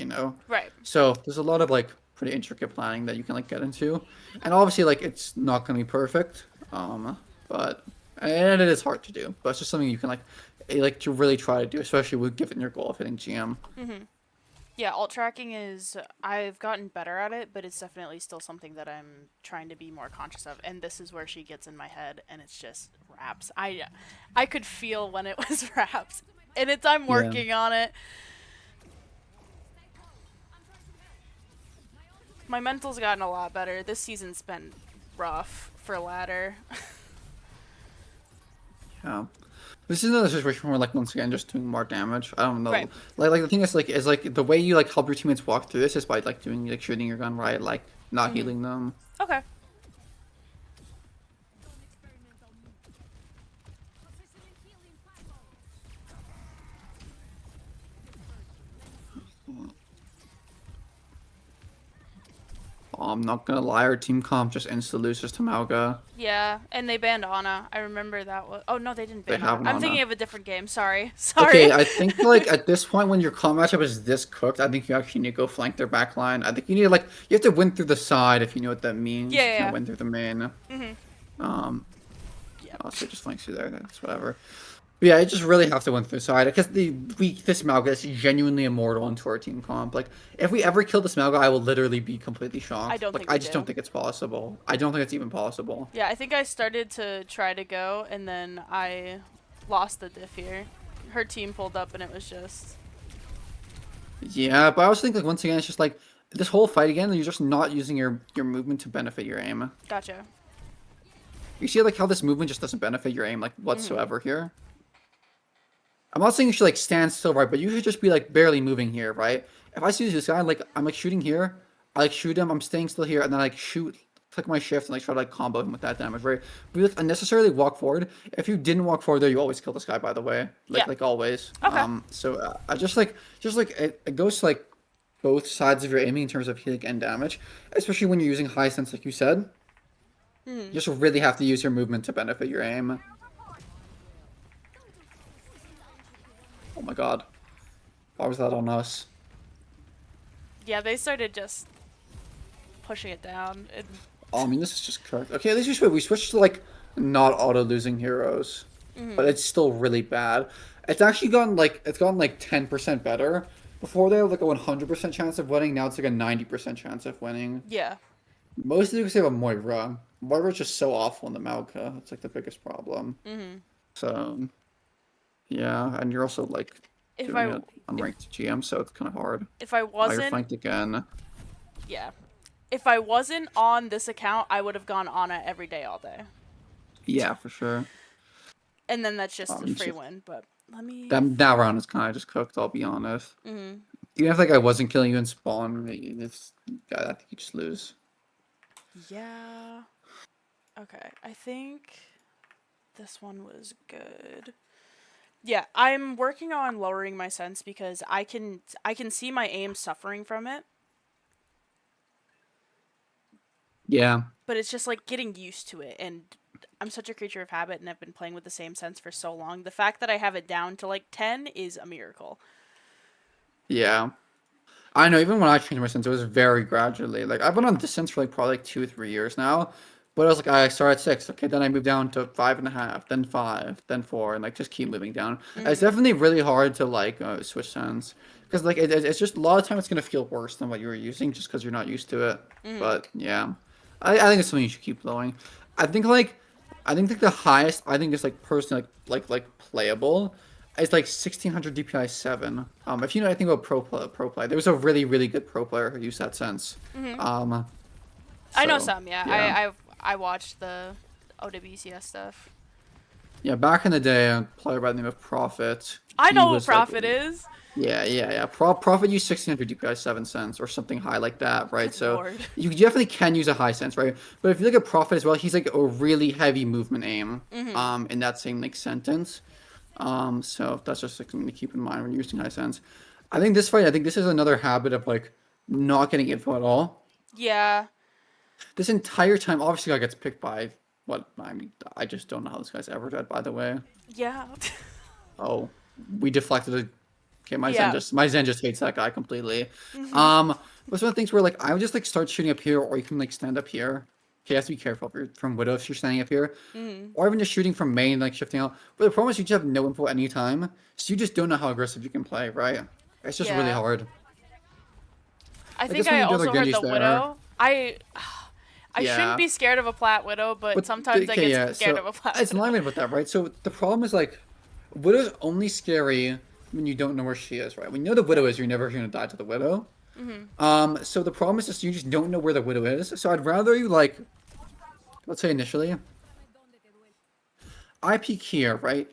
Right. So there's a lot of like pretty intricate planning that you can like get into, and obviously like it's not gonna be perfect, but and it is hard to do, but it's just something you can like to really try to do, especially with given your goal of hitting GM. Mhm. Yeah, alt tracking is I've gotten better at it, but it's definitely still something that I'm trying to be more conscious of. And this is where she gets in my head and it's just raps. I could feel when it was raps. And I'm Yeah. working on it. My mental's gotten a lot better. This season's been rough for ladder. Yeah. This is another situation where, like, once again, just doing more damage. I don't Right. know. Like the thing is like the way you like help your teammates walk through this is by like doing like shooting your gun right, like not Mm-hmm. healing them. Okay. I'm not gonna lie, our team comp just insta loses to Mauga. Yeah, and they banned Ana. I remember that was. Oh no, they didn't They ban Ana. have I'm Nana. thinking of a different game. Sorry. Okay, Sorry. I think like at this point when your comp matchup is this cooked, I think you actually need to go flank their back line. I think you need to like you have to win through the side if you know what that means. You can't Yeah. win through the main. Yeah. Mhm. Um, Yep. so it just flanks you there. That's whatever. But yeah, I just really have to win through side because this Malga is genuinely immortal into our team comp. Like if we ever kill this Malga, I will literally be completely I shocked. don't Like think I we just do. don't think it's possible. I don't think it's even possible. Yeah, I think I started to try to go, and then I lost the diff here. Her team pulled up, and it was just. Yeah, but I was thinking like once again, it's just like this whole fight again. You're just not using your movement to benefit your aim. Gotcha. You see like how this movement just doesn't benefit your aim like Mhm. whatsoever here. I'm not saying you should like stand still, right? But you should just be like barely moving here, right? If I see this guy, like I'm like shooting here, I like shoot him, I'm staying still here, and then I like shoot, click my shift, and like try to like combo him with that damage, right? We like unnecessarily walk forward. If you didn't walk forward there, you always kill this guy, by the way, Yeah. like always. Okay. So I just like it goes to like both sides of your aiming in terms of healing and damage, especially when you're using high sense, like you said. You Mhm. just really have to use your movement to benefit your aim. Oh my god. Why was that on us? Yeah, they started just pushing it down. And Oh, I mean, this is just correct. Okay, at least we switched to like not auto losing heroes, but mhm. it's still really bad. It's gotten like 10% better. Before they had like a 100% chance of winning, now it's like a 90% chance of winning. Yeah. Mostly because they have a Moira. Moira's just so awful in the Maoka. That's like the biggest problem. Mhm. So yeah, and you're also like If doing I it if unranked GM, so it's kind of hard. if I Oh, you're wasn't flanked again. yeah, if I wasn't on this account, I would have gone Ana every day, all day. Yeah, for sure. And then that's just a It's free just win. But let me. that round is kind of just cooked. I'll be honest. Mhm. Even if like I wasn't killing you in spawn, it's I think you just lose. Yeah. Okay. I think this one was good. Yeah, I'm working on lowering my sense because I can see my aim suffering from it, Yeah, but it's just like getting used to it, and I'm such a creature of habit and I've been playing with the same sense for so long. The fact that I have it down to like 10 is a miracle. yeah. I know. Even when I changed my sense, it was very gradually. Like I've been on this sense for like probably like 2 or 3 years now. But I was like, I started at 6. Okay, then I moved down to 5.5, then 5, then 4, and like just keep moving down. It's Mhm. definitely really hard to like switch sense because like it's just a lot of time it's gonna feel worse than what you were using just because you're not used to it. Mhm. But yeah, I think it's something you should keep blowing. I think like I think like the highest I think is like personally like playable is like 1600 DPI 7. If you know anything about pro play, there was a really good pro player who used that sense. Mhm. Um, I know so some, yeah. yeah. I watched the OWCS stuff. Yeah, back in the day, a player by the name of Prophet, I he know what was like, profit is. yeah. Prophet used 1600 DPI 7 cents or something high like that, right? Good So lord. you definitely can use a high sense, right? But if you look at Prophet as well, he's like a really heavy movement aim, Mhm. in that same like sentence. So that's just like something to keep in mind when you're using high sense. I think this is another habit of like not getting info at all. Yeah. This entire time, obviously, guy gets picked by what I mean. I just don't know how this guy's ever dead. By the way, Yeah. oh, we deflected it. Okay, Yeah. My Zen just hates that guy completely. Mhm. But some of the things where like I would just like start shooting up here, or you can like stand up here. Okay, you have to be careful if you're from Widow if you're standing up here, Mhm. or even just shooting from main, like shifting out. But the problem is you just have no info at any time, so you just don't know how aggressive you can play, right? It's just really Yeah. hard. I I think guess I when the other also heard Genji's the there, widow. I shouldn't yeah. be scared of a Plat Widow, but But sometimes I okay, get yeah. scared So of a Plat it's Widow. alignment with that, right? So the problem is like, Widow's only scary when you don't know where she is, right? When you know the Widow Right. is, you're never gonna die to the Widow. Mhm. So the problem is just you just don't know where the Widow is. So I'd rather you like, let's say initially, I peek here, right?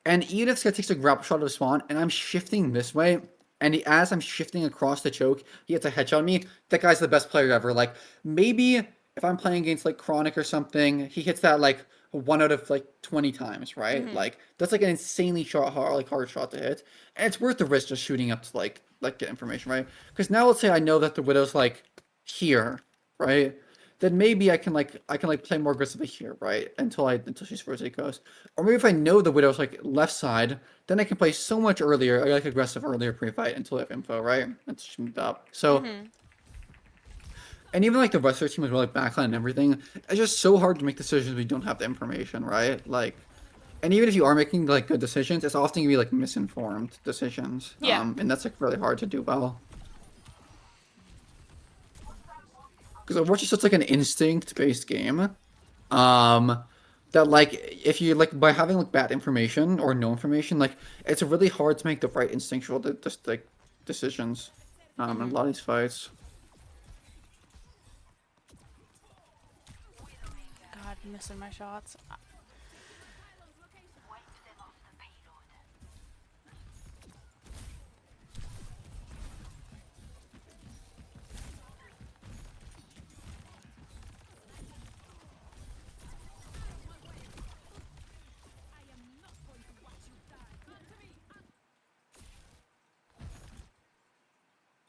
And even if this guy takes a grapple shot of spawn, and I'm shifting this way, and as I'm shifting across the choke, he gets a headshot on me. That guy's the best player ever. Like maybe if I'm playing against like Chronic or something, he hits that like 1 out of like 20 times, right? Like that's like an insanely hard shot to hit, and it's worth the risk just shooting up to like get information, right? Because now let's say I know that the Widow's like here, right? Then maybe I can play more aggressively here, right? Until she's first goes. Or maybe if I know the Widow's like left side, then I can play so much earlier, like aggressive earlier pre-fight until I have info, right? And just move up. So and even like the rest of their team was really backline and everything, it's just so hard to make decisions when you don't have the information, right? Like and even if you are making like good decisions, it's often gonna be like misinformed decisions. Yeah. And that's like really hard to do well. Because Overwatch is such like an instinct-based game, that like if you like by having like bad information or no information, like it's really hard to make the right instinctual like decisions, in a lot of these fights. God, missing my shots.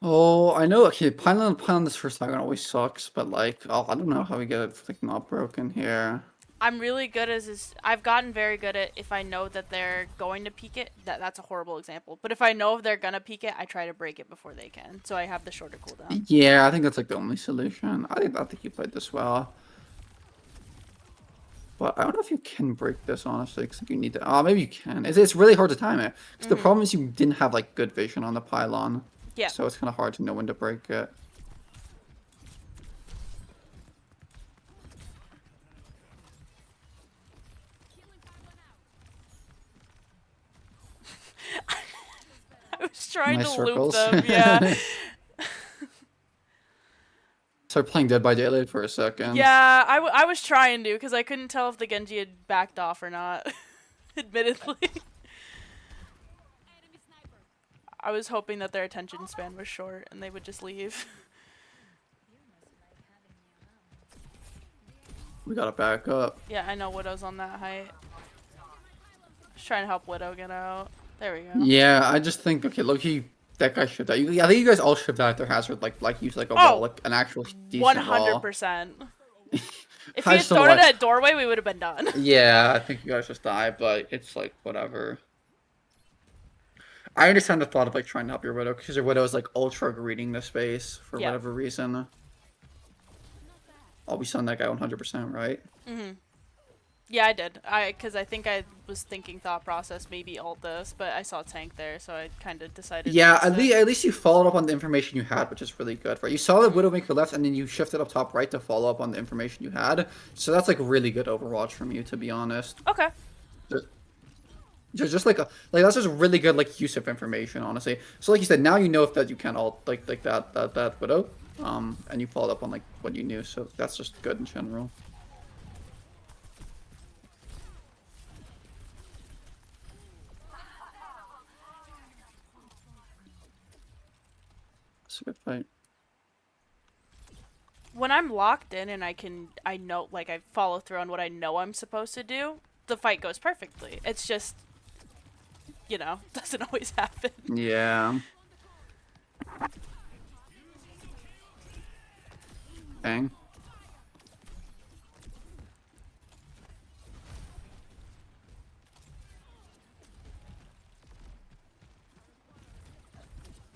Oh, I know. Okay, pylon this first time always sucks, but like, oh, I don't know how we get it like not broken here. I'm really good as is. I've gotten very good at if I know that they're going to peek it. That's a horrible example. But if I know if they're gonna peek it, I try to break it before they can, so I have the shorter cooldown. Yeah, I think that's like the only solution. I think you played this well. But I don't know if you can break this, honestly, because you need to... Oh, maybe you can. It's really hard to time it. Because the problem is you didn't have, like, good vision on the pylon. Yeah. So it's kind of hard to know when to break it. I was trying Nice to loop circles. them, yeah. Started playing Dead by Daylight for a second. Yeah, I was trying to, because I couldn't tell if the Genji had backed off or not, admittedly. I was hoping that their attention span was short and they would just leave. We gotta back up. Yeah, I know Widow's on that height. Just trying to help Widow get out. There we go. Yeah, I just think, okay, look, that guy should die. I think you guys all should die if their hazard, like use like a wall, like an actual decent wall. 100%. If he I had just don't know thrown it why- at a doorway, we would have been done. Yeah, I think you guys just die, but it's like, whatever. I understand the thought of like trying to help your Widow, because your Widow is like ultra reading the space for Yeah. whatever reason. I'll be selling that guy 100%, right? Yeah, I did. Because I think I was thinking thought process, maybe ult this, but I saw tank there, so I kind of decided. Yeah, against it. at least you followed up on the information you had, which is really good, right? You saw the Widowmaker left, and then you shifted up top right to follow up on the information you had. So that's like really good Overwatch from you, to be honest. Okay. Just like that's just really good like use of information, honestly. So like you said, now you know if that you can ult like that Widow, and you followed up on like what you knew. So that's just good in general. It's a good fight. When I'm locked in and I know, like, I follow through on what I know I'm supposed to do, the fight goes perfectly. It's just, doesn't always happen. Yeah. Dang.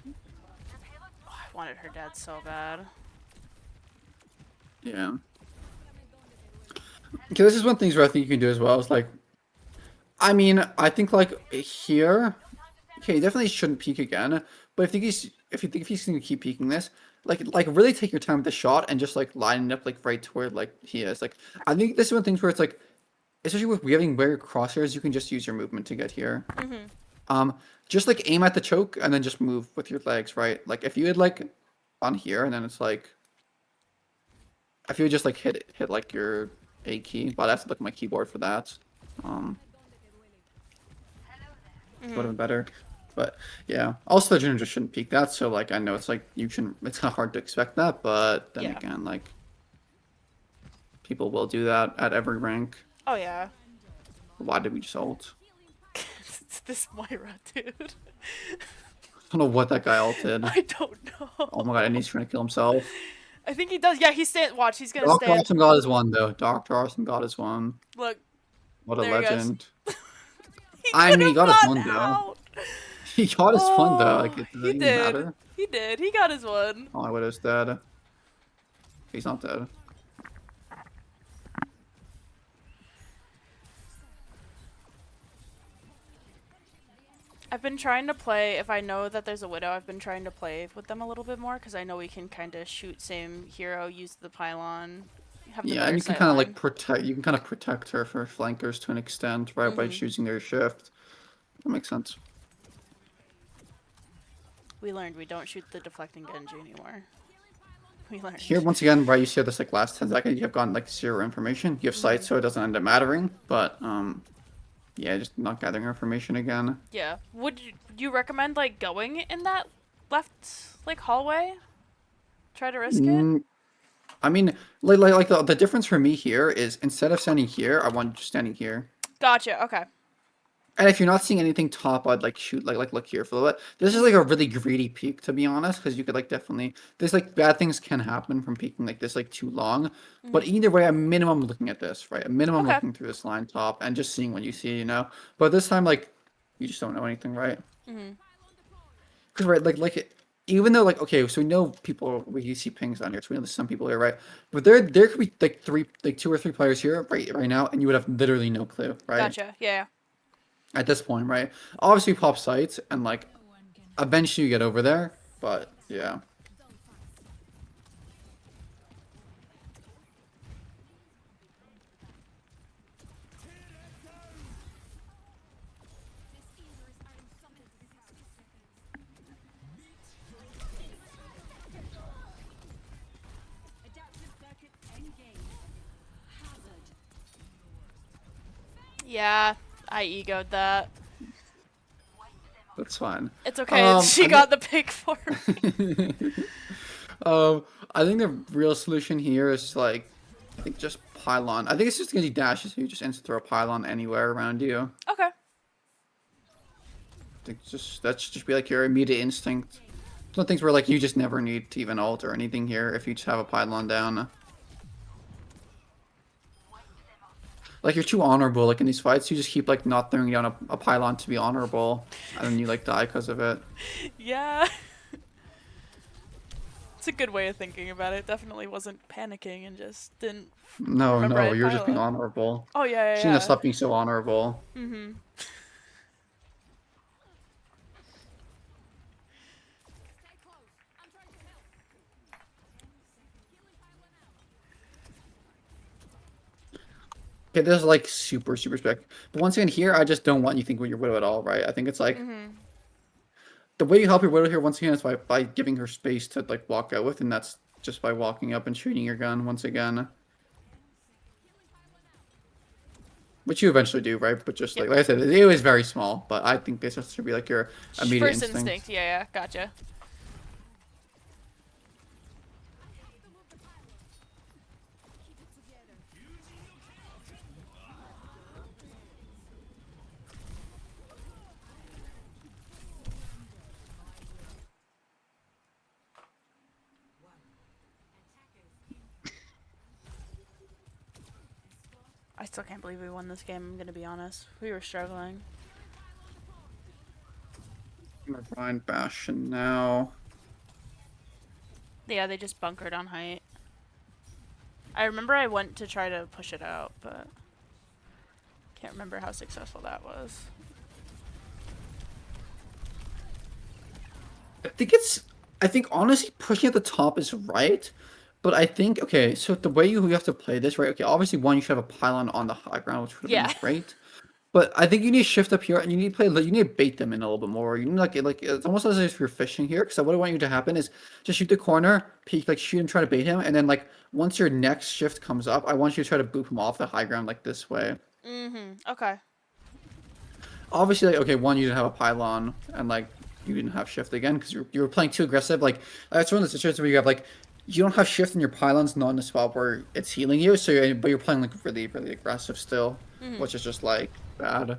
Oh, I wanted her dead so bad. Yeah. Okay, this is one thing where I think you can do as well. Is like, I mean, I think like here, okay, he definitely shouldn't peek again. But if you think he's gonna keep peeking this, like really take your time with the shot and just like line it up like right to where like he is. Like, I think this is one of the things where it's like, especially with having weird crosshairs, you can just use your movement to get here. Just like aim at the choke and then just move with your legs, right? Like if you had like on here and then it's like. If you would just like hit like your A key, but I have to look at my keyboard for that. It would have been better. But yeah, also the junior just shouldn't peak that. So like I know it's like you shouldn't. It's kind of hard to expect that, but then Yeah. again, like people will do that at every rank. Oh yeah. Why did we just ult? It's this Moira, dude. I don't know what that guy ulted. I don't Oh know. my god, and he's trying to kill himself. I think he does. Yeah, he's stand. Watch, he's gonna Dr. stand. Awesome got his one though. Dr. Awesome got his one. Look, What a there he goes. legend. He I could mean, he have got his gotten one though. out. He got his one though. Like, Oh, does he that even did. matter? He did. He got his one. Oh, I would have dead. He's not dead. I've been trying to play, if I know that there's a Widow, I've been trying to play with them a little bit more because I know we can kind of shoot same hero, use the pylon, have the Yeah, better and you can sight kind of line. like protect. You can kind of protect her for flankers to an extent, right? By just using their shift. That makes sense. We learned we don't shoot the deflecting Genji anymore. We learned. Here, once again, right, you see this like last 10 seconds, you have gotten like zero information. You have sight, so it doesn't end up mattering. But yeah, just not gathering information again. Yeah. Would you recommend like going in that left like hallway? Try to risk it? Mm, I mean, like the difference for me here is instead of standing here, I want you standing here. Gotcha. Okay. And if you're not seeing anything top, I'd like shoot like look here for a little bit. This is like a really greedy peak to be honest, because you could like definitely there's like bad things can happen from peeking like this like too long. But either way, a minimum looking at this, right? A minimum Okay. looking through this line top and just seeing what you see, you know. But this time, like, you just don't know anything, right? Because right, even though like okay, so we know people we see pings down here, so we know there's some people here, right? But there could be like two or three players here right now, and you would have literally no clue, right? Gotcha. Yeah. At this point, right? Obviously, pop sites and like eventually you get over there, but yeah. Yeah. I egoed that. That's fine. It's okay. She got the pick for me. I think the real solution here is like, I think just pylon. I think it's just gonna be dashes. So you just instant throw a pylon anywhere around you. Okay. I think just that should just be like your immediate instinct. Some things where like you just never need to even ult or anything here if you just have a pylon down. Like you're too honorable. Like in these fights, you just keep like not throwing down a pylon to be honorable, and then you like die because of it. Yeah. It's a good way of thinking about it. Definitely wasn't panicking and just didn't No, remember I no, had you're just being pylon. honorable. Oh yeah, She needs to yeah, stop being so honorable. yeah. Mm-hmm. Okay, this is like super spec. But once again, here I just don't want you to think with your widow at all, right? I think it's like the way you help your widow here once again is by giving her space to like walk out with, and that's just by walking up and shooting your gun once again. Which you eventually do, right? But just like I said, it is very small. But I think this should be like your immediate First instinct. instinct. Yeah, yeah. Gotcha. I still can't believe we won this game, I'm gonna be honest. We were struggling. I'm gonna find Bastion now. Yeah, they just bunkered on height. I remember I went to try to push it out, but can't remember how successful that was. I think honestly pushing at the top is right. But I think, okay, so the way you have to play this, right? Okay, obviously one, you should have a pylon on the high ground, which would have Yeah. been great. But I think you need to shift up here, and you need to play. You need to bait them in a little bit more. You need like it's almost as if you're fishing here. Because what I want you to happen is just shoot the corner, peek, like shoot and try to bait him, and then like once your next shift comes up, I want you to try to boop him off the high ground like this way. Mm-hmm. Okay. obviously, like, okay, one, you didn't have a pylon, and like you didn't have shift again because you were playing too aggressive. Like that's one of the situations where you have like you don't have shift and your pylon's not in a spot where it's healing you, so but you're playing like really really aggressive still, which is just like bad.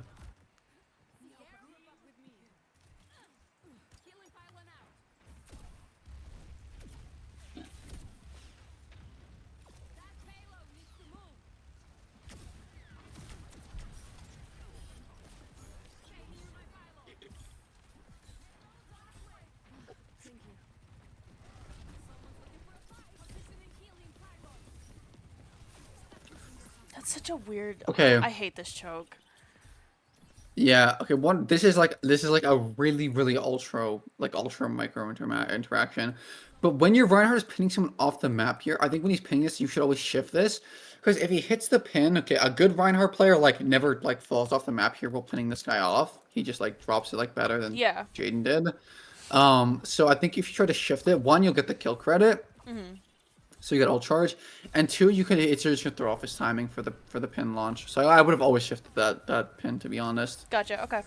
That's such a weird. Okay, I hate this choke. yeah, okay. One, this is like a really really ultra micro interaction, but when your Reinhardt is pinning someone off the map here, I think when he's pinning this, you should always shift this. Because if he hits the pin, okay, a good Reinhardt player like never like falls off the map here while pinning this guy off. He just like drops it like better than Yeah. Jaden did. So I think if you try to shift it, one, you'll get the kill credit, so you get ult charge, and two, you could it's just gonna throw off his timing for the pin launch. So I would have always shifted that pin, to be honest. Gotcha. Okay.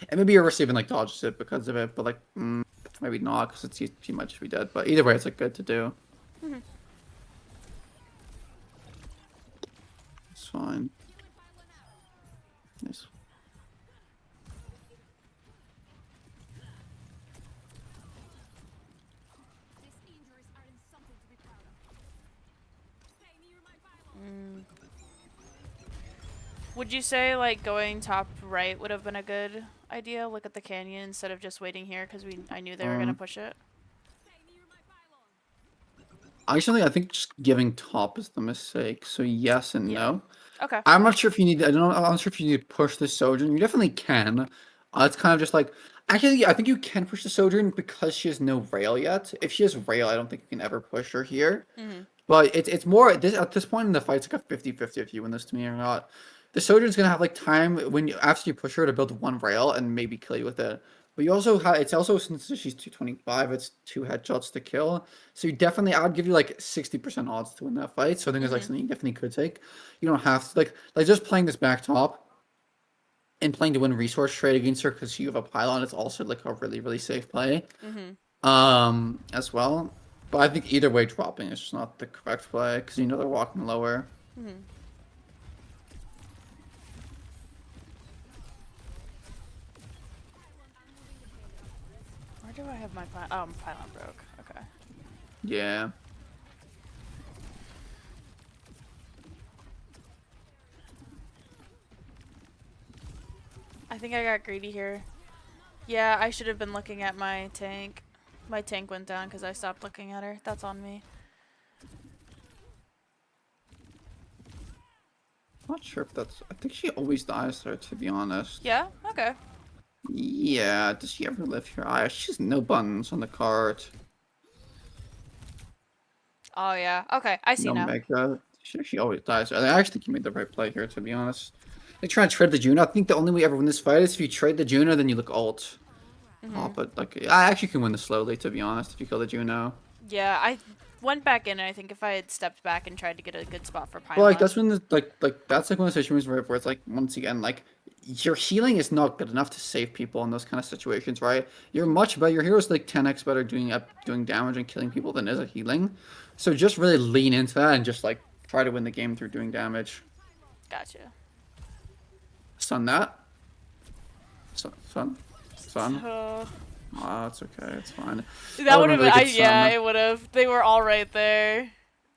And maybe your receiver like dodges it because of it, but like maybe not because he might just be dead. But either way, it's like good to do. It's fine. Nice. Would you say like going top right would have been a good idea? Look at the canyon instead of just waiting here because I knew they were gonna push it. Actually, I think just giving top is the mistake. So yes and Yeah. no. Okay. I'm not sure if you need. I don't know. I'm not sure if you need to push the Sojourn. You definitely can. It's kind of just like. Actually, I think you can push the Sojourn because she has no rail yet. If she has rail, I don't think you can ever push her here. But it's more at this point in the fight, it's like a 50-50 if you win this to me or not. The Sojourn's gonna have like time after you push her to build one rail and maybe kill you with it. But you also have it's also since she's 225, it's two headshots to kill. So you definitely I would give you like 60% odds to win that fight. So I think it's like something you definitely could take. You don't have to like just playing this back top and playing to win resource trade against her because you have a pylon. It's also like a really really safe play. As well. But I think either way, dropping is just not the correct play because you know they're walking lower. Where do I have my pylon broke? Okay. Yeah. I think I got greedy here. Yeah, I should have been looking at my tank. My tank went down because I stopped looking at her. That's on me. Not sure if that's. I think she always dies there, to be honest. Yeah? Okay. Yeah. Does she ever live here? She has no buttons on the card. Oh, yeah. Okay, I see No now. mega. She always dies. I actually think you made the right play here, to be honest. They try to trade the Juno. I think the only way you ever win this fight is if you trade the Juno, then you look ult. Oh, but like I actually can win this slowly, to be honest, if you kill the Juno. Yeah, I went back in, and I think if I had stepped back and tried to get a good spot for pylon. But like that's when the that's like one of the situations where it's like once again like your healing is not good enough to save people in those kind of situations, right? You're much better. Your hero's like 10x better doing damage and killing people than is at healing. So just really lean into that and just like try to win the game through doing damage. Gotcha. Stun that. Stun. Uh, Oh, it's okay. It's fine. that would have really been. good Yeah, stun. it would have. They were all right there.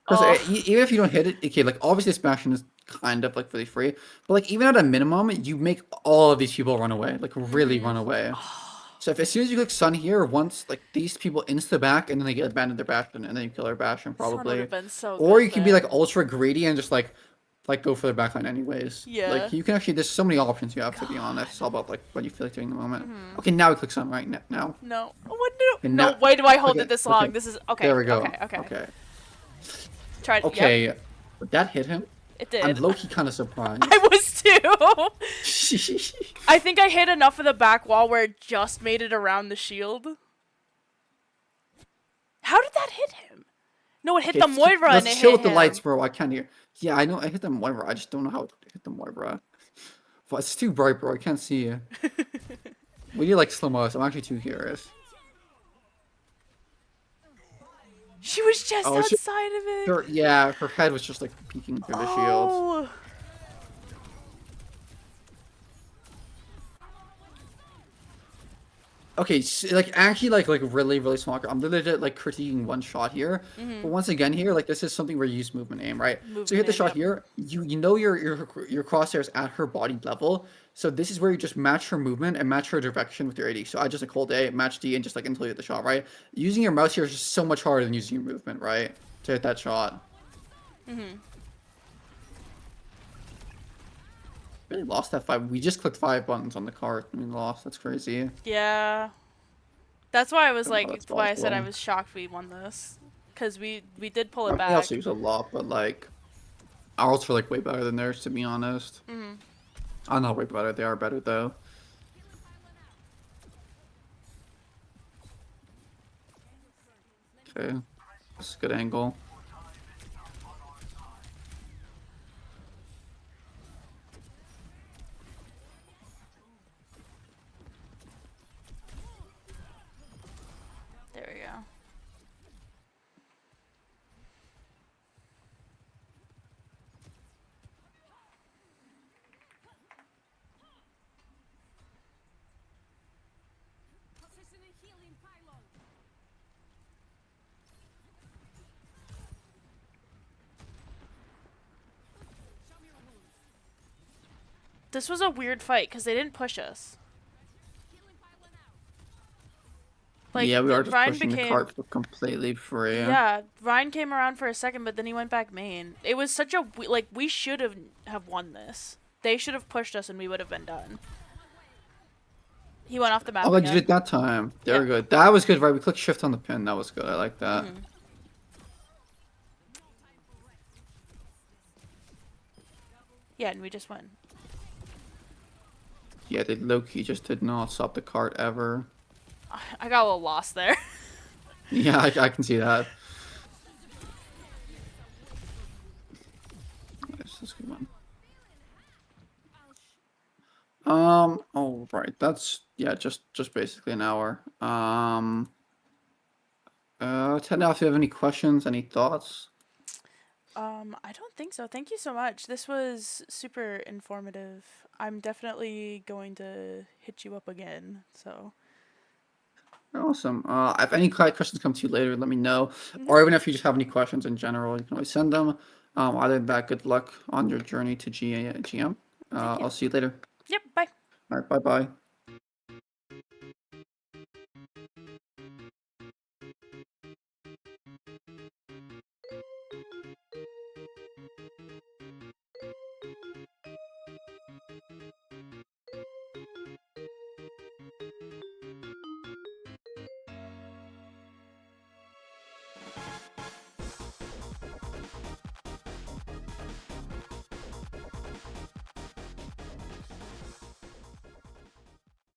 Because even if you don't hit it, okay, like obviously Smashing is kind of like really free, but like even at a minimum, you make all of these people run away, like really run away. So if as soon as you click Sun here, once like these people insta back and then they get abandoned their Bastion and then you kill their Bastion Sun would probably, have been so or good you can be then. like ultra greedy and just like go for the backline anyways. Yeah. Like you can actually there's so many options you have to be honest. It's all about like what you feel like doing in the moment. Okay, now we click Sun right now. No. What no? Okay, No. now- Why do I hold okay, it this long? okay. This is okay. There we go. Okay. Tried. Okay. Yep, Would that hit him? it did. I'm low-key kind of surprised. I was too. I think I hit enough of the back wall where it just made it around the shield. How did that hit him? No, it hit the Moira and Let's it chill hit with the him. lights, bro. I can't hear. Yeah, I know I hit the Moira. I just don't know how to hit the Moira. Well, it's too bright, bro. I can't see you. We need like slow motion. I'm actually too curious. She was just Oh, outside of it. yeah, her head was just like peeking through the shields. Oh. Okay, like actually, like really, really small. I'm legit like critiquing one shot here, but once again here, like this is something where you use movement aim, right? So you hit Movement the aim, shot yep. here, you know your crosshairs at her body level. So this is where you just match her movement and match her direction with your AD. So I just like hold A, match D, and just like until you hit the shot, right? Using your mouse here is just so much harder than using your movement, right? To hit that shot. Really lost that fight. We just clicked 5 buttons on the card and we lost. That's crazy. Yeah. That's why I was Don't know how like, that's why I said I possible. was shocked we won this. Because we did pull I it mean, they back. also use a lot, but like ours are like way better than theirs, to be honest. I'm not way better. They are better though. Okay, that's a good angle. There we go. This was a weird fight because they didn't push us. Like, Yeah, we are just Ryan pushing the became. cart for completely free. Yeah, Ryan came around for a second, but then he went back main. It was such a. Like, we should have won this. They should have pushed us and we would have been done. He went off the Oh, map but you again. did that time. Very Yep. good. That was good, right? We clicked shift on the pin. That was good. I like that. Yeah, and we just won. Yeah, they low-key just did not stop the cart ever. I got a little lost there. Yeah, I can see that. Nice, that's a good one. Oh, right. That's, yeah, just basically an hour. Ted, now if you have any questions, any thoughts? I don't think so. Thank you so much. This was super informative. I'm definitely going to hit you up again. So. Awesome. If any questions come to you later, let me know. Mhm. Or even if you just have any questions in general, you can always send them. Other than that, good luck on your journey to GM. Thank you. I'll see you later. Yep. Bye. All right, bye-bye.